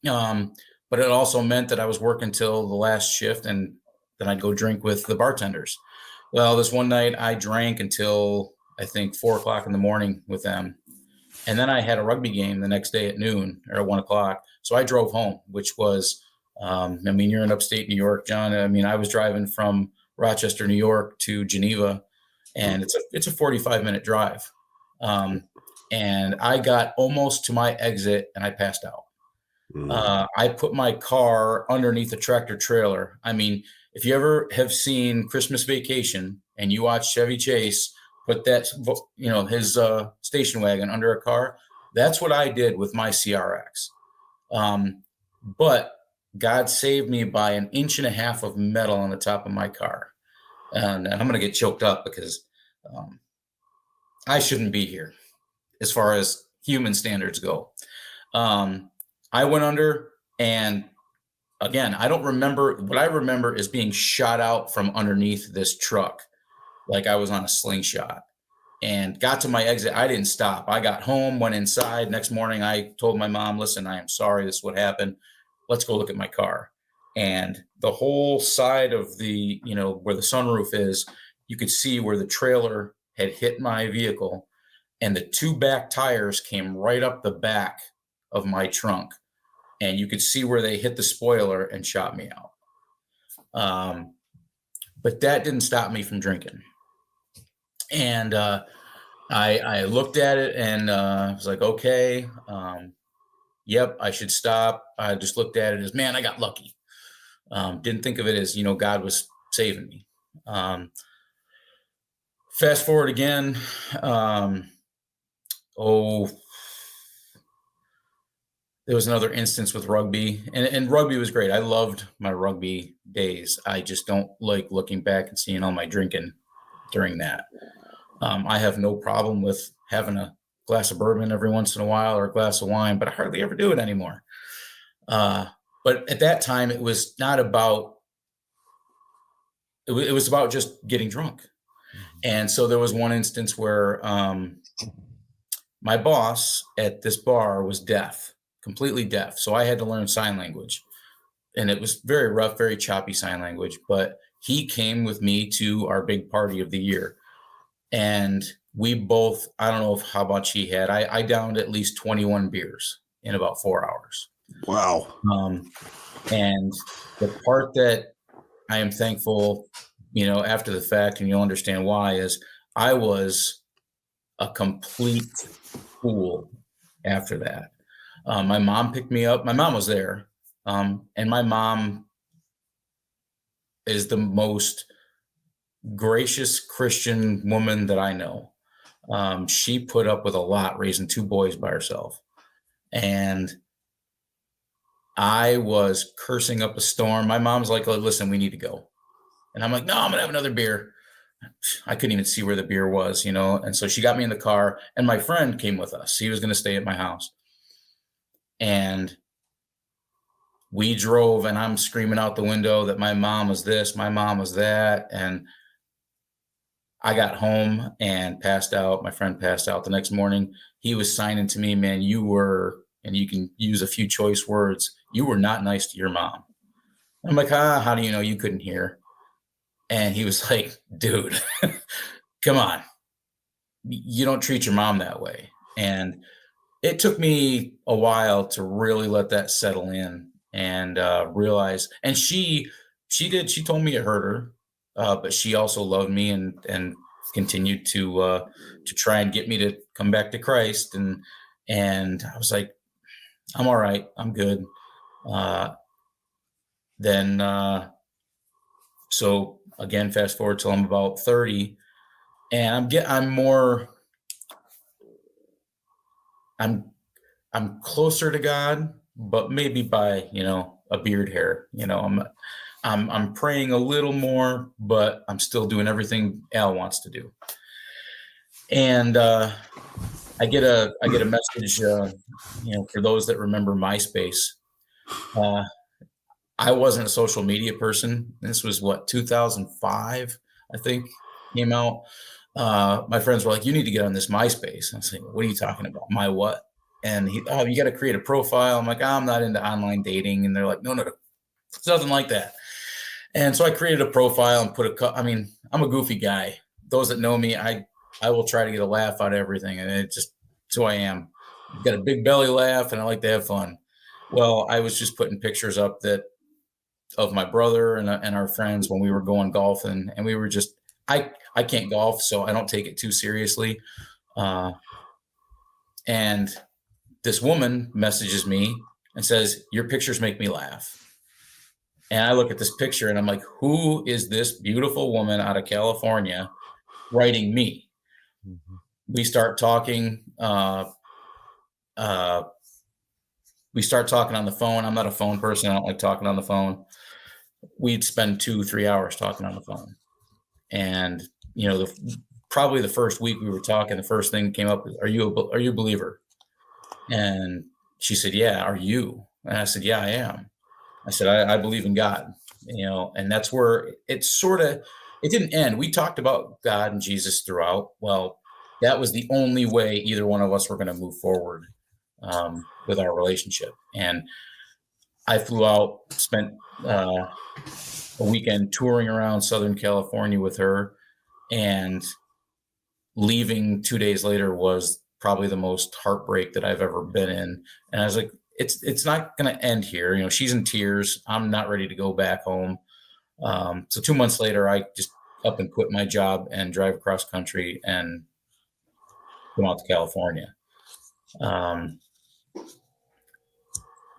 [SPEAKER 2] But it also meant that I was working till the last shift, and then I'd go drink with the bartenders. Well, this one night I drank until I think 4 o'clock in the morning with them. And then I had a rugby game the next day at noon or at 1 o'clock. So I drove home, which was, I mean, you're in upstate New York, John. I mean, I was driving from Rochester, New York to Geneva, and it's a 45-minute drive. And I got almost to my exit and I passed out. I put my car underneath a tractor trailer. I mean, if you ever have seen Christmas Vacation and you watch Chevy Chase put that, his station wagon under a car, that's what I did with my CRX. But God saved me by 1.5 inches of metal on the top of my car. And I'm going to get choked up because I shouldn't be here as far as human standards go. I went under, and again, I don't remember. What I remember is being shot out from underneath this truck like I was on a slingshot, and got to my exit. I didn't stop. I got home, went inside. Next morning, I told my mom, listen, I am sorry. This is what happened. Let's go look at my car. And the whole side of the, where the sunroof is, you could see where the trailer had hit my vehicle, and the 2 back tires came right up the back of my trunk. And you could see where they hit the spoiler and shot me out. But that didn't stop me from drinking. And I looked at it and I was like, okay, yep, I should stop. I just looked at it as, man, I got lucky. Didn't think of it as, God was saving me. Fast forward again. There was another instance with rugby, and rugby was great. I loved my rugby days. I just don't like looking back and seeing all my drinking during that. I have no problem with having a glass of bourbon every once in a while or a glass of wine, but I hardly ever do it anymore. But at that time, it was not about, it was about just getting drunk. And so there was one instance where my boss at this bar was deaf. Completely deaf. So I had to learn sign language, and it was very rough, very choppy sign language, but he came with me to our big party of the year. And we both, I don't know how much he had. I downed at least 21 beers in about 4 hours.
[SPEAKER 3] Wow.
[SPEAKER 2] And the part that I am thankful, after the fact, and you'll understand why, is I was a complete fool after that. My mom picked me up. My mom was there. And my mom is the most gracious Christian woman that I know. She put up with a lot raising 2 boys by herself. And I was cursing up a storm. My mom's like, oh, listen, we need to go. And I'm like, no, I'm going to have another beer. I couldn't even see where the beer was, And so she got me in the car, and my friend came with us. He was going to stay at my house. And we drove, and I'm screaming out the window that my mom was this, my mom was that. And I got home and passed out. My friend passed out the next morning. He was signing to me, man, you were, and you can use a few choice words, you were not nice to your mom. I'm like, how do you know? You couldn't hear? And he was like, dude, come on. You don't treat your mom that way. And it took me a while to really let that settle in and realize. And she told me it hurt her, but she also loved me and continued to try and get me to come back to Christ. And I was like, I'm all right. I'm good. So again, fast forward till I'm about 30, and I'm closer to God, but maybe by, a beard hair. I'm praying a little more, but I'm still doing everything Al wants to do. And I get a message, for those that remember MySpace. I wasn't a social media person. This was 2005, I think, came out. My friends were like, you need to get on this MySpace. I was like, what are you talking about? My what? And you got to create a profile. I'm like, I'm not into online dating. And they're like, no, it's nothing like that. And so I created a profile and put I'm a goofy guy. Those that know me, I will try to get a laugh out of everything. And it's who I am. I've got a big belly laugh and I like to have fun. Well, I was just putting pictures up of my brother and our friends when we were going golfing, and we were just, I can't golf, so I don't take it too seriously. And this woman messages me and says, "Your pictures make me laugh." And I look at this picture and I'm like, who is this beautiful woman out of California writing me?
[SPEAKER 1] Mhm.
[SPEAKER 2] We start talking. We start talking on the phone. I'm not a phone person. I don't like talking on the phone. We'd spend 2-3 hours talking on the phone. And, probably the first week we were talking, the first thing that came up is, are you a believer? And she said, yeah. Are you? And I said, yeah, I am. I said, I believe in God, and that's where it didn't end. We talked about God and Jesus throughout. Well, that was the only way either one of us were going to move forward with our relationship. And I flew out, spent a weekend touring around Southern California with her, and leaving 2 days later was probably the most heartbreak that I've ever been in. And I was like, it's not going to end here. She's in tears. I'm not ready to go back home. So 2 months later, I just up and quit my job and drive across country and come out to California.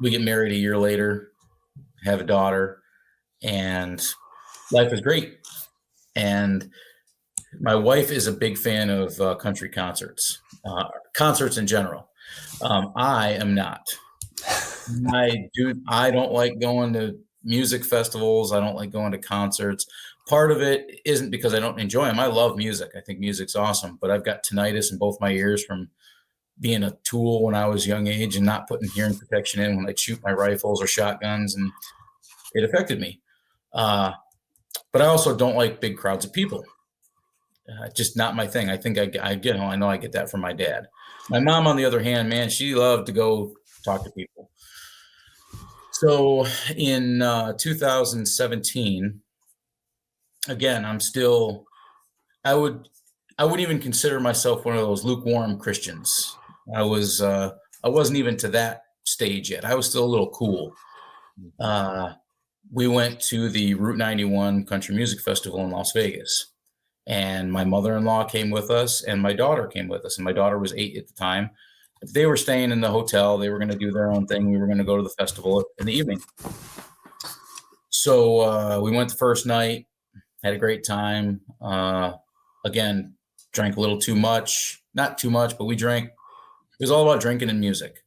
[SPEAKER 2] We get married a year later, have a daughter, and life is great. And my wife is a big fan of country concerts, concerts in general. I am not. I don't like going to music festivals. I don't like going to concerts. Part of it isn't because I don't enjoy them. I love music. I think music's awesome, but I've got tinnitus in both my ears from being a tool when I was young age and not putting hearing protection in when I'd shoot my rifles or shotguns, and it affected me. But I also don't like big crowds of people. Just not my thing. I think I know I get that from my dad. My mom, on the other hand, man, she loved to go talk to people. So in 2017, again, I wouldn't even consider myself one of those lukewarm Christians. I wasn't even to that stage yet. I was still a little cool. We went to the Route 91 Country Music Festival in Las Vegas, and my mother-in-law came with us and my daughter came with us. And my daughter was 8 at the time. They were staying in the hotel. They were going to do their own thing. We were going to go to the festival in the evening. So we went the first night, had a great time. Again, drank a little too much, not too much, but we drank. It was all about drinking and music.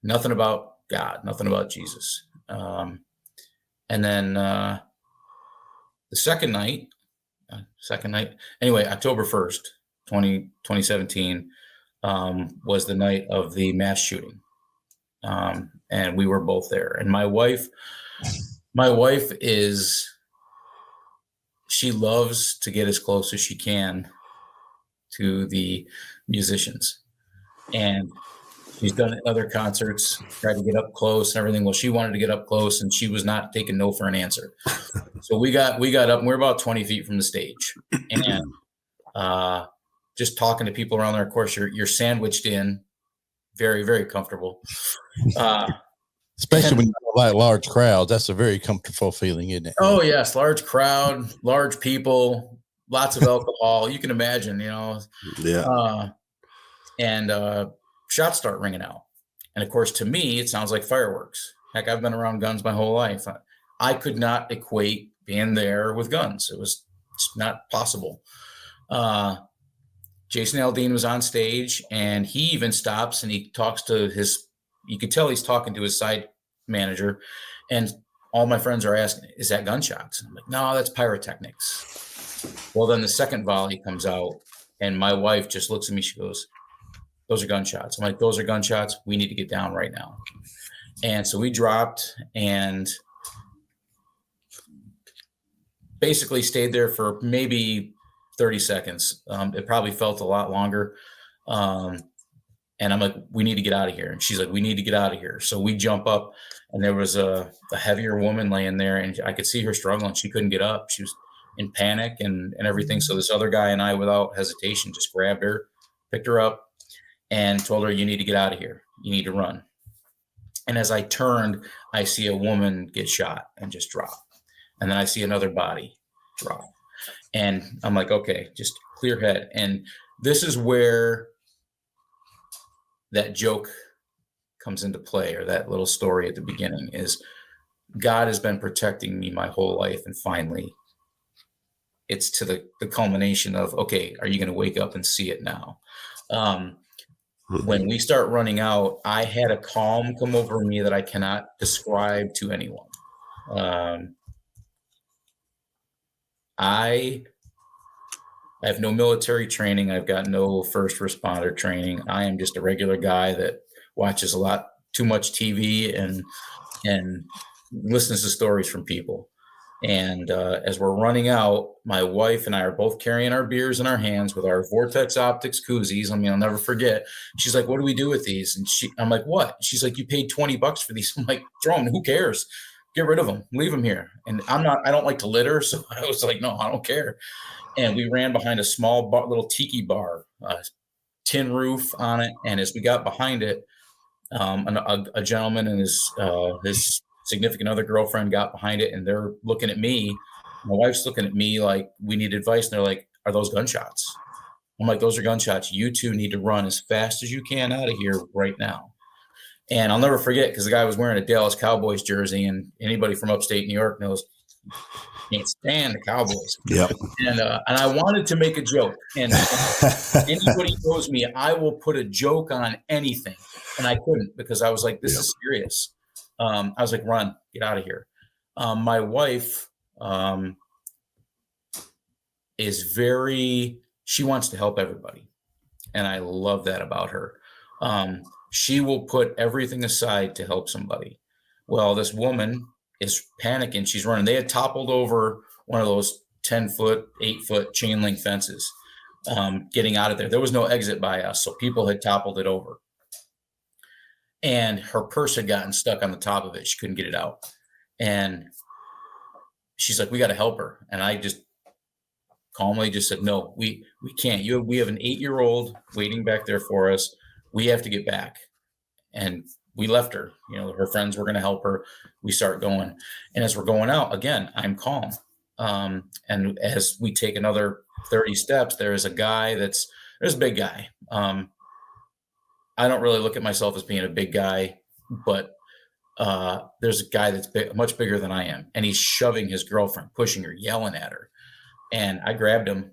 [SPEAKER 2] Nothing about God, nothing about Jesus. And then the second night, anyway, October 1st, 2017, was the night of the mass shooting. And we were both there. And my wife she loves to get as close as she can to the musicians. And she's done it in other concerts, tried to get up close and everything. Well, she wanted to get up close and she was not taking no for an answer. So we got up and we're about 20 feet from the stage, and just talking to people around there. Of course, you're sandwiched in, very, very comfortable.
[SPEAKER 1] Especially when you have like large crowds, that's a very comfortable feeling, isn't it?
[SPEAKER 2] Oh yes, large crowd, large people, lots of alcohol. You can imagine,
[SPEAKER 3] Yeah.
[SPEAKER 2] And shots start ringing out, and of course, to me, it sounds like fireworks. Heck, I've been around guns my whole life. I could not equate being there with guns. It was not possible. Jason Aldean was on stage, and he even stops and he talks to you could tell he's talking to his side manager, and all my friends are asking, is that gunshots? And I'm like, no, that's pyrotechnics. Well, then the second volley comes out, and my wife just looks at me. She goes, those are gunshots. I'm like, those are gunshots. We need to get down right now. And so we dropped and basically stayed there for maybe 30 seconds. It probably felt a lot longer. And And I'm like, we need to get out of here. And she's like, we need to get out of here. So we jump up, and there was a heavier woman laying there, and I could see her struggling. She couldn't get up. She was in panic and everything. So this other guy and I, without hesitation, just grabbed her, picked her up, and told her, you need to get out of here. You need to run. And as I turned, I see a woman get shot and just drop. And then I see another body drop. And I'm like, okay, just clear head. And this is where that joke comes into play, or that little story at the beginning, is God has been protecting me my whole life. And finally, it's to the culmination of, okay, are you going to wake up and see it now? When we start running out, I had a calm come over me that I cannot describe to anyone. I have no military training. I've got no first responder training. I am just a regular guy that watches a lot too much TV and listens to stories from people. And as we're running out, my wife and I are both carrying our beers in our hands with our Vortex Optics koozies. I mean, I'll never forget. She's like, what do we do with these? And I'm like, what? She's like, you paid $20 for these. I'm like, throw them. Who cares? Get rid of them. Leave them here. And I don't like to litter. So I was like, no, I don't care. And we ran behind a small little tiki bar, tin roof on it. And as we got behind it, a gentleman and his significant other girlfriend got behind it, and they're looking at me. My wife's looking at me like, we need advice. And they're like, are those gunshots? I'm like, those are gunshots. You two need to run as fast as you can out of here right now. And I'll never forget, because the guy was wearing a Dallas Cowboys jersey, and anybody from upstate New York knows can't stand the Cowboys.
[SPEAKER 3] Yep.
[SPEAKER 2] And I wanted to make a joke. And anybody knows me, I will put a joke on anything. And I couldn't, because I was like, this is serious. I was like, run, get out of here. My wife she wants to help everybody. And I love that about her. She will put everything aside to help somebody. Well, this woman is panicking. She's running. They had toppled over one of those 10-foot, 8-foot chain link fences, getting out of there. There was no exit by us, so people had toppled it over. And her purse had gotten stuck on the top of it. She couldn't get it out. And she's like, we got to help her. And I just calmly just said, no, we can't. We have an 8-year-old waiting back there for us. We have to get back. And we left her. Her friends were going to help her. We start going. And as we're going out, again, I'm calm. And as we take another 30 steps, there's a big guy. I don't really look at myself as being a big guy, but there's a guy that's much bigger than I am. And he's shoving his girlfriend, pushing her, yelling at her. And I grabbed him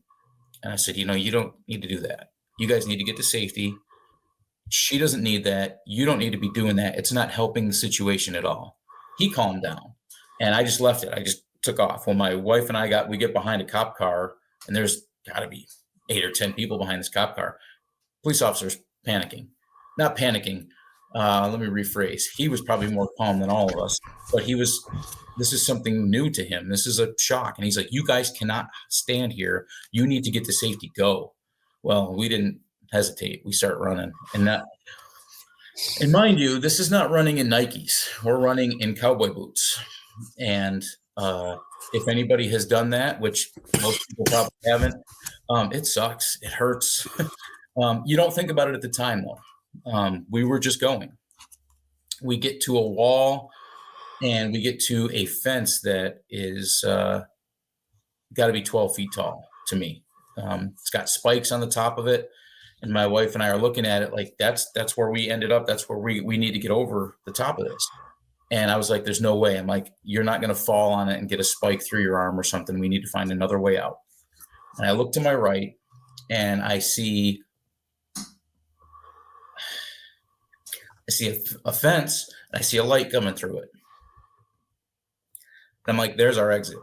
[SPEAKER 2] and I said, you don't need to do that. You guys need to get to safety. She doesn't need that. You don't need to be doing that. It's not helping the situation at all. He calmed down, and I just left it. I just took off. When my wife and we get behind a cop car, and there's got to be 8 or 10 people behind this cop car. Police officers panicking. Not panicking. Let me rephrase. He was probably more calm than all of us, but this is something new to him. This is a shock. And he's like, you guys cannot stand here. You need to get to safety. Go. Well, we didn't hesitate. We start running. And mind you, this is not running in Nikes. We're running in cowboy boots. And if anybody has done that, which most people probably haven't, it sucks. It hurts. You don't think about it at the time, though. We were just going. We get to a wall, and we get to a fence that is got to be 12 feet tall to me. It's got spikes on the top of it. And my wife and I are looking at it like that's where we ended up. That's where we need to get over the top of this. And I was like, there's no way. I'm like, you're not going to fall on it and get a spike through your arm or something. We need to find another way out. And I look to my right, and I see a fence, and I see a light coming through it. And I'm like, there's our exit.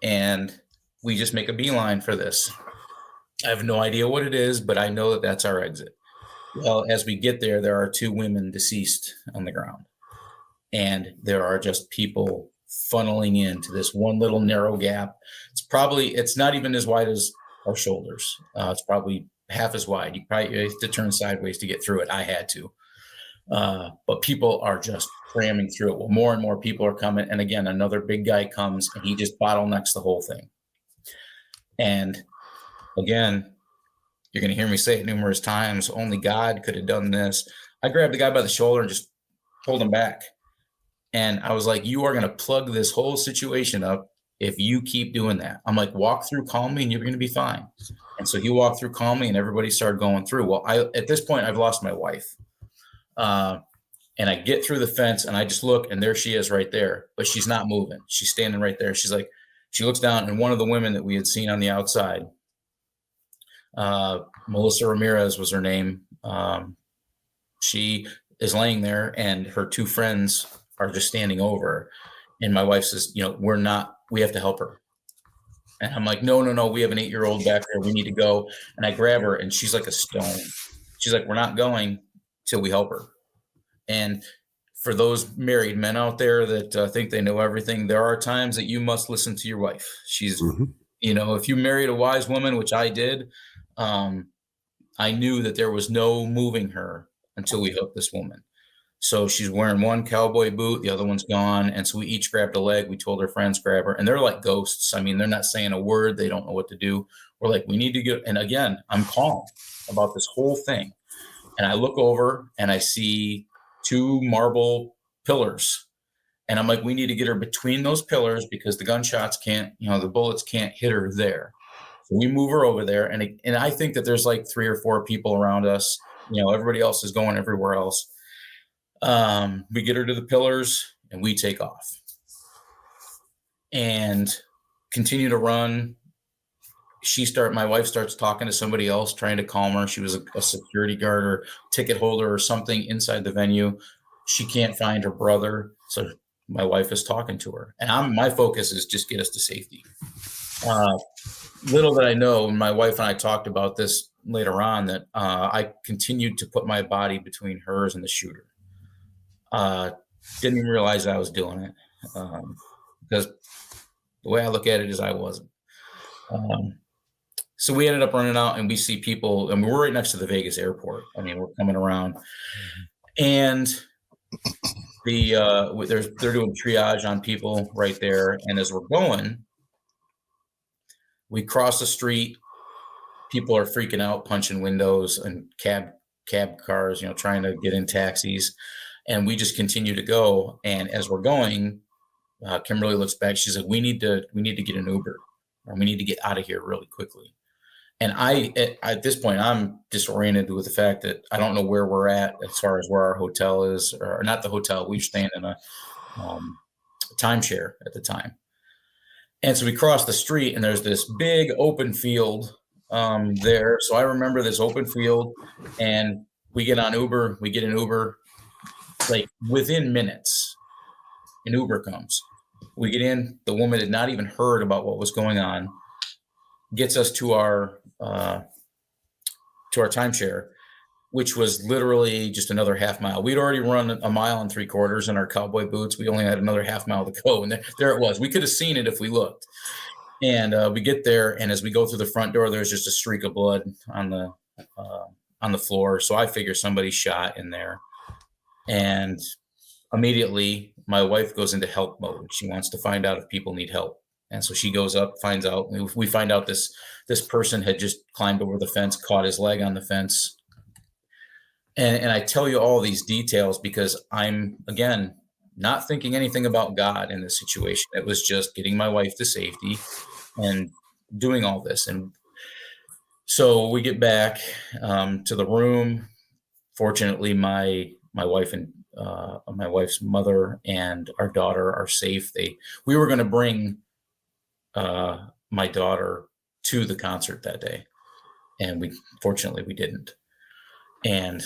[SPEAKER 2] And we just make a beeline for this. I have no idea what it is, but I know that that's our exit. Well, as we get there, there are 2 women deceased on the ground. And there are just people funneling into this one little narrow gap. It's not even as wide as our shoulders. It's probably half as wide. You have to turn sideways to get through it. I had to. But people are just cramming through it. Well, more and more people are coming. And again, another big guy comes and he just bottlenecks the whole thing. And again, you're going to hear me say it numerous times. Only God could have done this. I grabbed the guy by the shoulder and just pulled him back. And I was like, you are going to plug this whole situation up if you keep doing that. I'm like, walk through calmly and you're going to be fine. And so he walked through calmly and everybody started going through. Well, at this point, I've lost my wife. And I get through the fence and I just look and there she is right there, but she's not moving. She's standing right there. She's like, she looks down and one of the women that we had seen on the outside, Melissa Ramirez was her name. She is laying there and her two friends are just standing over. And my wife says, we have to help her. And I'm like, no, we have an 8-year-old back there. We need to go. And I grab her and she's like a stone. She's like, we're not going till we help her. And for those married men out there that think they know everything, there are times that you must listen to your wife. She's, if you married a wise woman, which I did, I knew that there was no moving her until we hooked this woman. So she's wearing one cowboy boot, the other one's gone. And so we each grabbed a leg. We told our friends grab her, and they're like ghosts. I mean, they're not saying a word. They don't know what to do. We're like, we need to get, and again, I'm calm about this whole thing. And I look over and I see 2 marble pillars. And I'm like, we need to get her between those pillars because the gunshots can't, the bullets can't hit her there. So we move her over there. And I think that there's like 3 or 4 people around us. Everybody else is going everywhere else. We get her to the pillars and we take off and continue to run. My wife starts talking to somebody else, trying to calm her. She was a security guard or ticket holder or something inside the venue. She can't find her brother. So my wife is talking to her and my focus is just get us to safety. Little that I know, and my wife and I talked about this later on, that I continued to put my body between hers and the shooter. Didn't even realize I was doing it because the way I look at it is I wasn't. So we ended up running out and we see people, and we're right next to the Vegas airport. I mean, we're coming around and they're doing triage on people right there. And as we're going, we cross the street. People are freaking out, punching windows and cab cars, trying to get in taxis. And we just continue to go. And as we're going, Kimberly looks back. She's like, we need to get an Uber, or we need to get out of here really quickly. And at this point, I'm disoriented with the fact that I don't know where we're at as far as where our hotel is, or not the hotel. We were staying in a timeshare at the time. And so we cross the street and there's this big open field there. So I remember this open field and we get an Uber, like within minutes, an Uber comes. We get in, the woman had not even heard about what was going on, gets us to our timeshare, which was literally just another half mile. We'd already run 1.75 miles in our cowboy boots. We only had another half mile to go. And there it was. We could have seen it if we looked. And we get there. And as we go through the front door, there's just a streak of blood on the floor. So I figure somebody shot in there. And immediately my wife goes into help mode. She wants to find out if people need help. And so she goes up, finds out. We find out this person had just climbed over the fence, caught his leg on the fence. And I tell you all these details because I'm, again, not thinking anything about God in this situation. It was just getting my wife to safety and doing all this. And so we get back to the room. Fortunately, my wife and my wife's mother and our daughter are safe. We were going to bring my daughter to the concert that day, and fortunately we didn't. And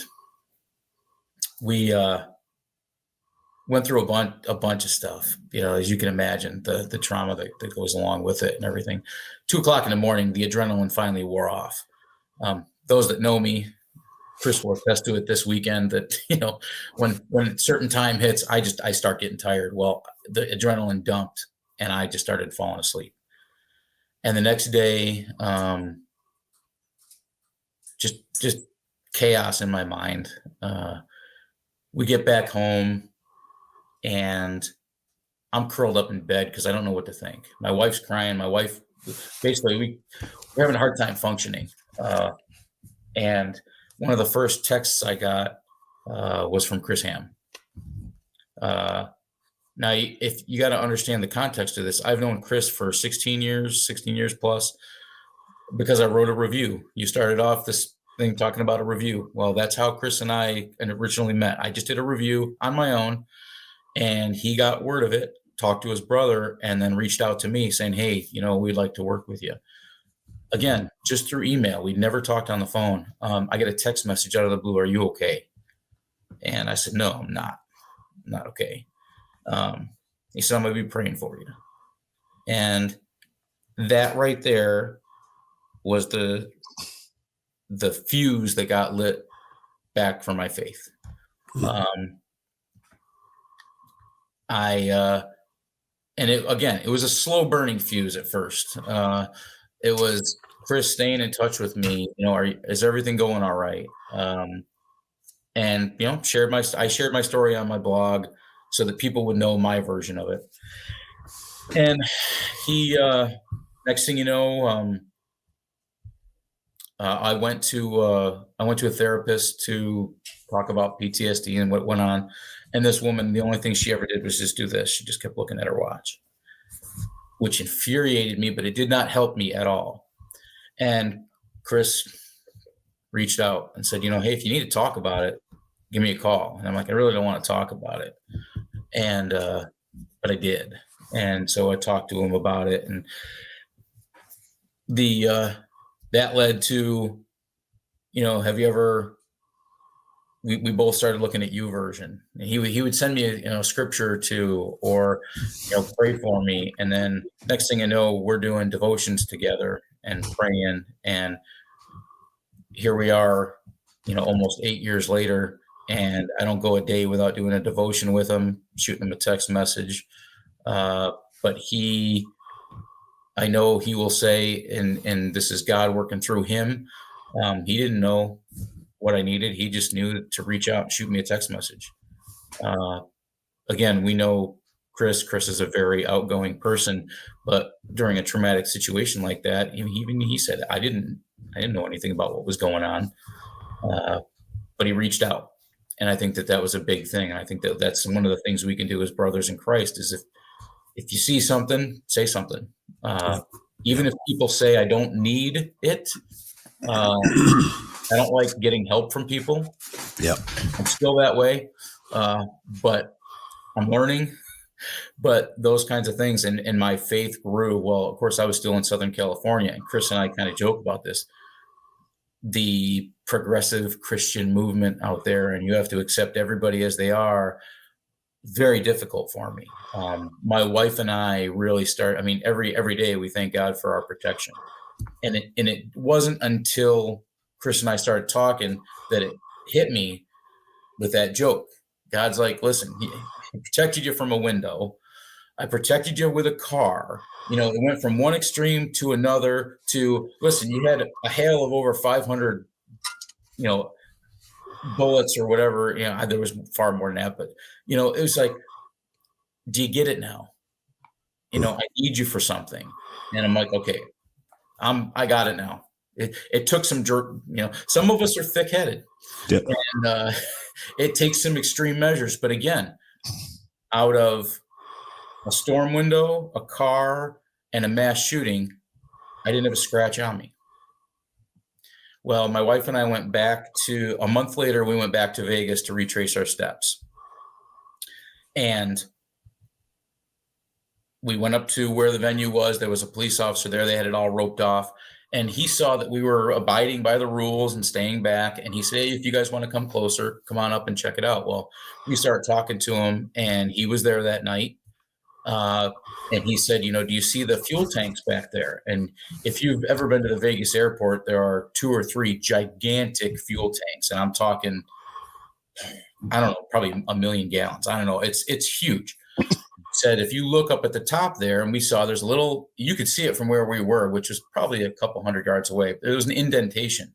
[SPEAKER 2] we went through a bunch of stuff, as you can imagine, the trauma that goes along with it and everything. 2:00 in the morning, the adrenaline finally wore off. Those that know me, Chris will attest to it this weekend, that when certain time hits, I start getting tired. Well, the adrenaline dumped and I just started falling asleep. And the next day, just chaos in my mind. We get back home and I'm curled up in bed because I don't know what to think. My wife's crying. My wife, basically, we're having a hard time functioning. And one of the first texts I got was from Chris Ham. Now, if you got to understand the context of this, I've known Chris for 16 years plus, because I wrote a review. You started off this thing talking about a review. Well, that's how Chris and I originally met. I just did a review on my own, and he got word of it, talked to his brother, and then reached out to me saying, hey, we'd like to work with you. Again, just through email. We'd never talked on the phone. I get a text message out of the blue. Are you okay? And I said, no, I'm not. I'm not okay. He said, I'm going to be praying for you. And that right there was the fuse that got lit back for my faith. It was a slow burning fuse at first. It was Chris staying in touch with me. Is everything going all right? And I shared my story on my blog so that people would know my version of it. And he, next thing you know, I went to a therapist to talk about PTSD and what went on. And this woman, the only thing she ever did was just do this. She just kept looking at her watch, which infuriated me, but it did not help me at all. And Chris reached out and said, hey, if you need to talk about it, give me a call. And I'm like, I really don't want to talk about it. And, but I did. And so I talked to him about it, and that led to, have you ever, we both started looking at YouVersion. And he would send me a scripture or two, or pray for me, and then next thing I know, we're doing devotions together and praying. And here we are, almost 8 years later, and I don't go a day without doing a devotion with him, shooting him a text message. But I know he will say, and this is God working through him. He didn't know what I needed. He just knew to reach out and shoot me a text message. Again, we know Chris is a very outgoing person, but during a traumatic situation like that, even he said, I didn't know anything about what was going on. But he reached out. And I think that was a big thing. And I think that that's one of the things we can do as brothers in Christ is if you see something, say something. Even if people say I don't need it, I don't like getting help from people.
[SPEAKER 3] Yep.
[SPEAKER 2] I'm still that way, but I'm learning. But those kinds of things, and my faith grew. Well, of course, I was still in Southern California, and Chris and I kind of joke about this. The progressive Christian movement out there, and you have to accept everybody as they are, very difficult for me. My wife and I really every day we thank God for our protection. And it wasn't until Chris and I started talking that it hit me with that joke. God's like, listen, he protected you from a window. I protected you with a car. It went from one extreme to another to, listen, you had a hail of over 500, bullets or whatever. There was far more than that, but, it was like, do you get it now? I need you for something. And I'm like, okay, I got it now. It took some jerk, some of us are thick-headed.
[SPEAKER 3] Yep.
[SPEAKER 2] And it takes some extreme measures. But again, out of a storm window, a car, and a mass shooting, I didn't have a scratch on me. Well, my wife and I went back a month later, we went back to Vegas to retrace our steps. And we went up to where the venue was. There was a police officer there. They had it all roped off. And he saw that we were abiding by the rules and staying back. And he said, hey, if you guys want to come closer, come on up and check it out. Well, we started talking to him, and he was there that night. And he said, do you see the fuel tanks back there? And if you've ever been to the Vegas airport, there are 2 or 3 gigantic fuel tanks. And I'm talking, I don't know, probably 1 million gallons. I don't know. It's huge. Said, if you look up at the top there, and we saw there's you could see it from where we were, which was probably a couple hundred yards away. There was an indentation.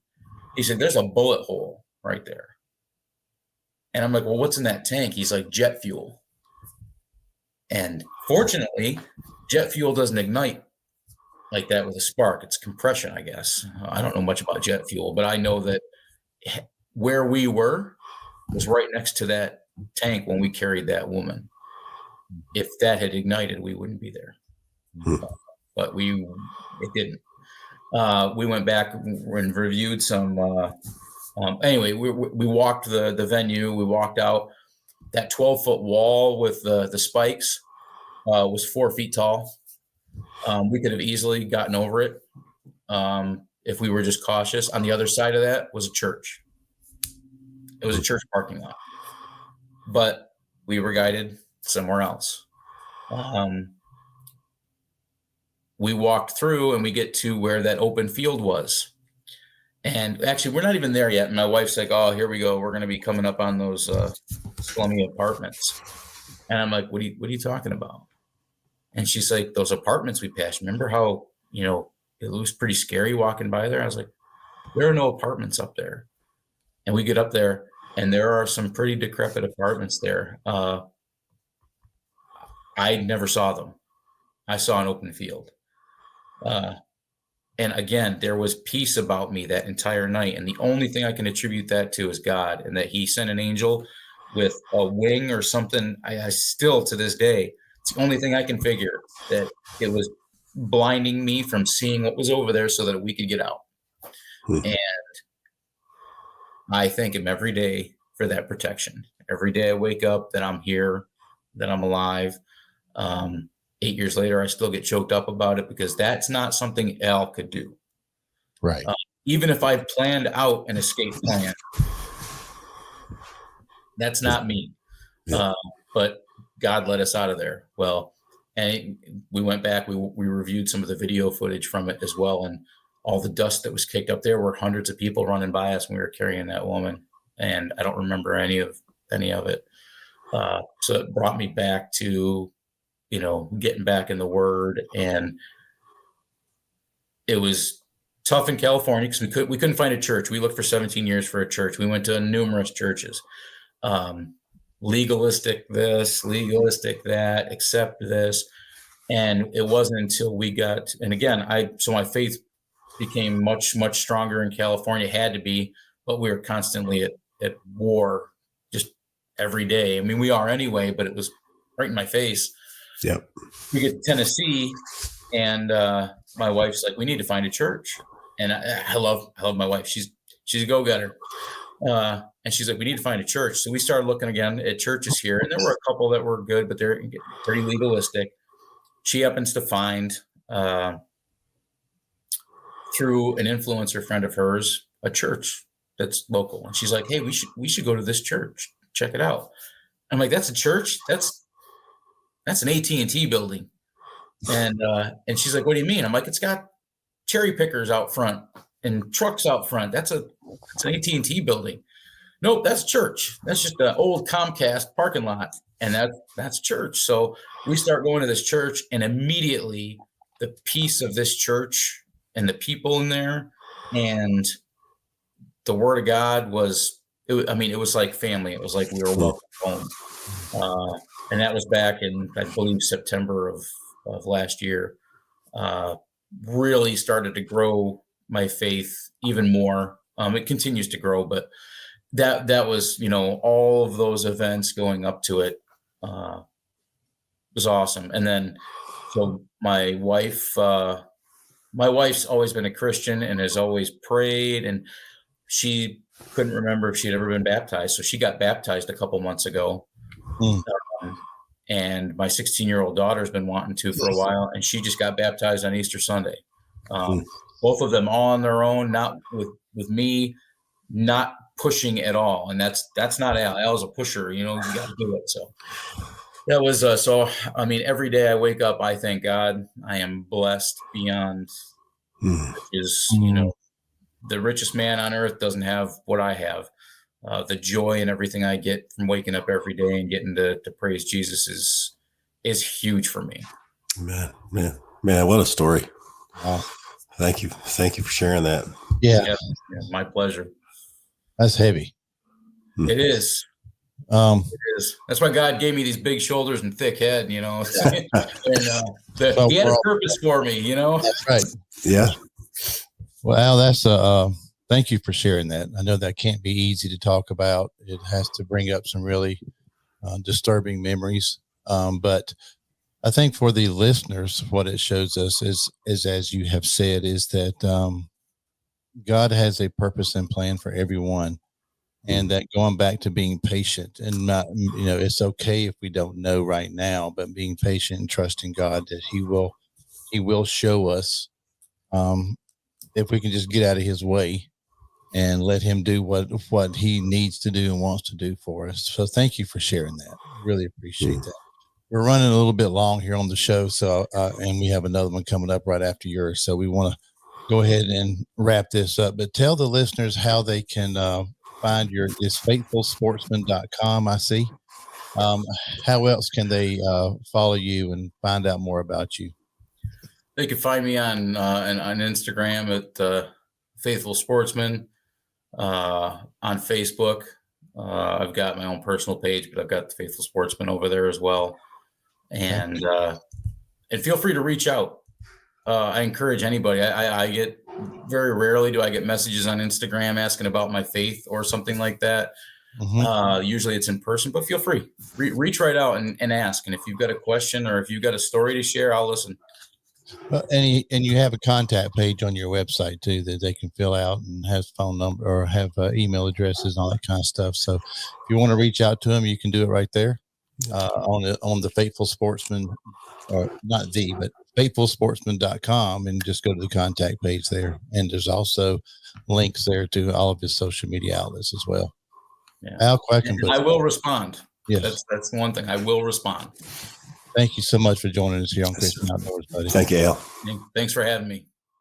[SPEAKER 2] He said, there's a bullet hole right there. And I'm like, well, what's in that tank? He's like, jet fuel. And fortunately, jet fuel doesn't ignite like that with a spark. It's compression, I guess. I don't know much about jet fuel, but I know that where we were was right next to that tank when we carried that woman. If that had ignited, we wouldn't be there. But it didn't. We went back and reviewed some. Anyway, we walked the venue. We walked out. That 12-foot wall with the spikes was 4 feet tall. We could have easily gotten over it if we were just cautious. On the other side of that was a church. It was a church parking lot, but we were guided somewhere else. We walked through and we get to where that open field was. And actually, we're not even there yet. And my wife's like, oh, here we go. We're going to be coming up on those slummy apartments. And I'm like, what are you talking about? And she's like, those apartments we passed. Remember how, it was pretty scary walking by there? I was like, there are no apartments up there. And we get up there and there are some pretty decrepit apartments there. I never saw them. I saw an open field. And again, there was peace about me that entire night. And the only thing I can attribute that to is God, and that he sent an angel with a wing or something. I still, to this day, it's the only thing I can figure, that it was blinding me from seeing what was over there so that we could get out. And I thank him every day for that protection. Every day I wake up that I'm here, that I'm alive. 8 years later, I still get choked up about it, because that's not something Al could do.
[SPEAKER 1] Right.
[SPEAKER 2] Even if I planned out an escape plan, that's not me. Yeah. But God let us out of there. Well, and we went back, we reviewed some of the video footage from it as well. And all the dust that was kicked up there were hundreds of people running by us when we were carrying that woman. And I don't remember any of it. So it brought me back to, getting back in the word. And it was tough in California because we couldn't find a church. We looked for 17 years for a church. We went to numerous churches. Legalistic this, legalistic that, accept this. And it wasn't until we got, and again, so my faith became much, much stronger in California. It had to be, but we were constantly at war just every day. I mean, we are anyway, but it was right in my face.
[SPEAKER 3] Yep.
[SPEAKER 2] We get to Tennessee, and my wife's like, we need to find a church. And I love my wife. She's a go-getter. And she's like, we need to find a church. So we started looking again at churches here. And there were a couple that were good, but they're pretty legalistic. She happens to find, through an influencer friend of hers, a church that's local. And she's like, hey, we should go to this church. Check it out. I'm like, that's a church? That's an AT&T building. And she's like, what do you mean? I'm like, it's got cherry pickers out front and trucks out front. It's an AT&T building. Nope, that's church. That's just an old Comcast parking lot. And that's church. So we start going to this church, and immediately the peace of this church and the people in there and the word of God was, it was like family. It was like we were welcome home. And that was back in, I believe, September of last year. Really started to grow my faith even more. It continues to grow, but that was, all of those events going up to it was awesome. And then, so my wife's always been a Christian and has always prayed, and she couldn't remember if she'd ever been baptized. So she got baptized a couple months ago. And my 16-year-old daughter's been wanting to for a while, and she just got baptized on Easter Sunday. Both of them all on their own, not with me, not pushing at all. And that's not Al. Al's a pusher, you got to do it. So that was, every day I wake up, I thank God. I am blessed beyond riches. The richest man on earth doesn't have what I have. The joy and everything I get from waking up every day and getting to praise Jesus is huge for me.
[SPEAKER 3] Man, what a story. Thank you. Thank you for sharing that.
[SPEAKER 1] Yeah,
[SPEAKER 2] my pleasure.
[SPEAKER 1] that's heavy.
[SPEAKER 2] It is. It is. That's why God gave me these big shoulders and thick head, you know. And he had a purpose for me, you know.
[SPEAKER 1] That's right.
[SPEAKER 3] Yeah.
[SPEAKER 1] Well, Al, that's thank you for sharing that. I know that can't be easy to talk about. It has to bring up some really disturbing memories. But I think for the listeners, what it shows us is as you have said, is that God has a purpose and plan for everyone. And that going back to being patient and not, it's okay if we don't know right now, but being patient and trusting God that He will show us if we can just get out of His way and let Him do what He needs to do and wants to do for us. So thank you for sharing that. Really appreciate that. We're running a little bit long here on the show, so and we have another one coming up right after yours. So we want to go ahead and wrap this up. But tell the listeners how they can find it's fatefulsportsman.com. I see. How else can they follow you and find out more about you?
[SPEAKER 2] They can find me on Instagram at Faithful Sportsman, on Facebook. I've got my own personal page, but I've got the Faithful Sportsman over there as well. And feel free to reach out. I encourage anybody. I get very rarely do I get messages on Instagram asking about my faith or something like that. Usually it's in person, but feel free, reach right out and ask. And if you've got a question or if you've got a story to share, I'll listen.
[SPEAKER 1] And you have a contact page on your website too that they can fill out and has phone number or have email addresses and all that kind of stuff. So if you want to reach out to them, you can do it right there on the Faithful Sportsman, or not but faithfulsportsman.com, and just go to the contact page there. And there's also links there to all of his social media outlets as well.
[SPEAKER 2] Yeah.
[SPEAKER 1] Al Quackenbush.
[SPEAKER 2] I will respond.
[SPEAKER 1] Yes.
[SPEAKER 2] That's one thing. I will respond.
[SPEAKER 1] Thank you so much for joining us here on Christian Outdoors, buddy.
[SPEAKER 3] Thank you, Al.
[SPEAKER 2] Thanks for having me.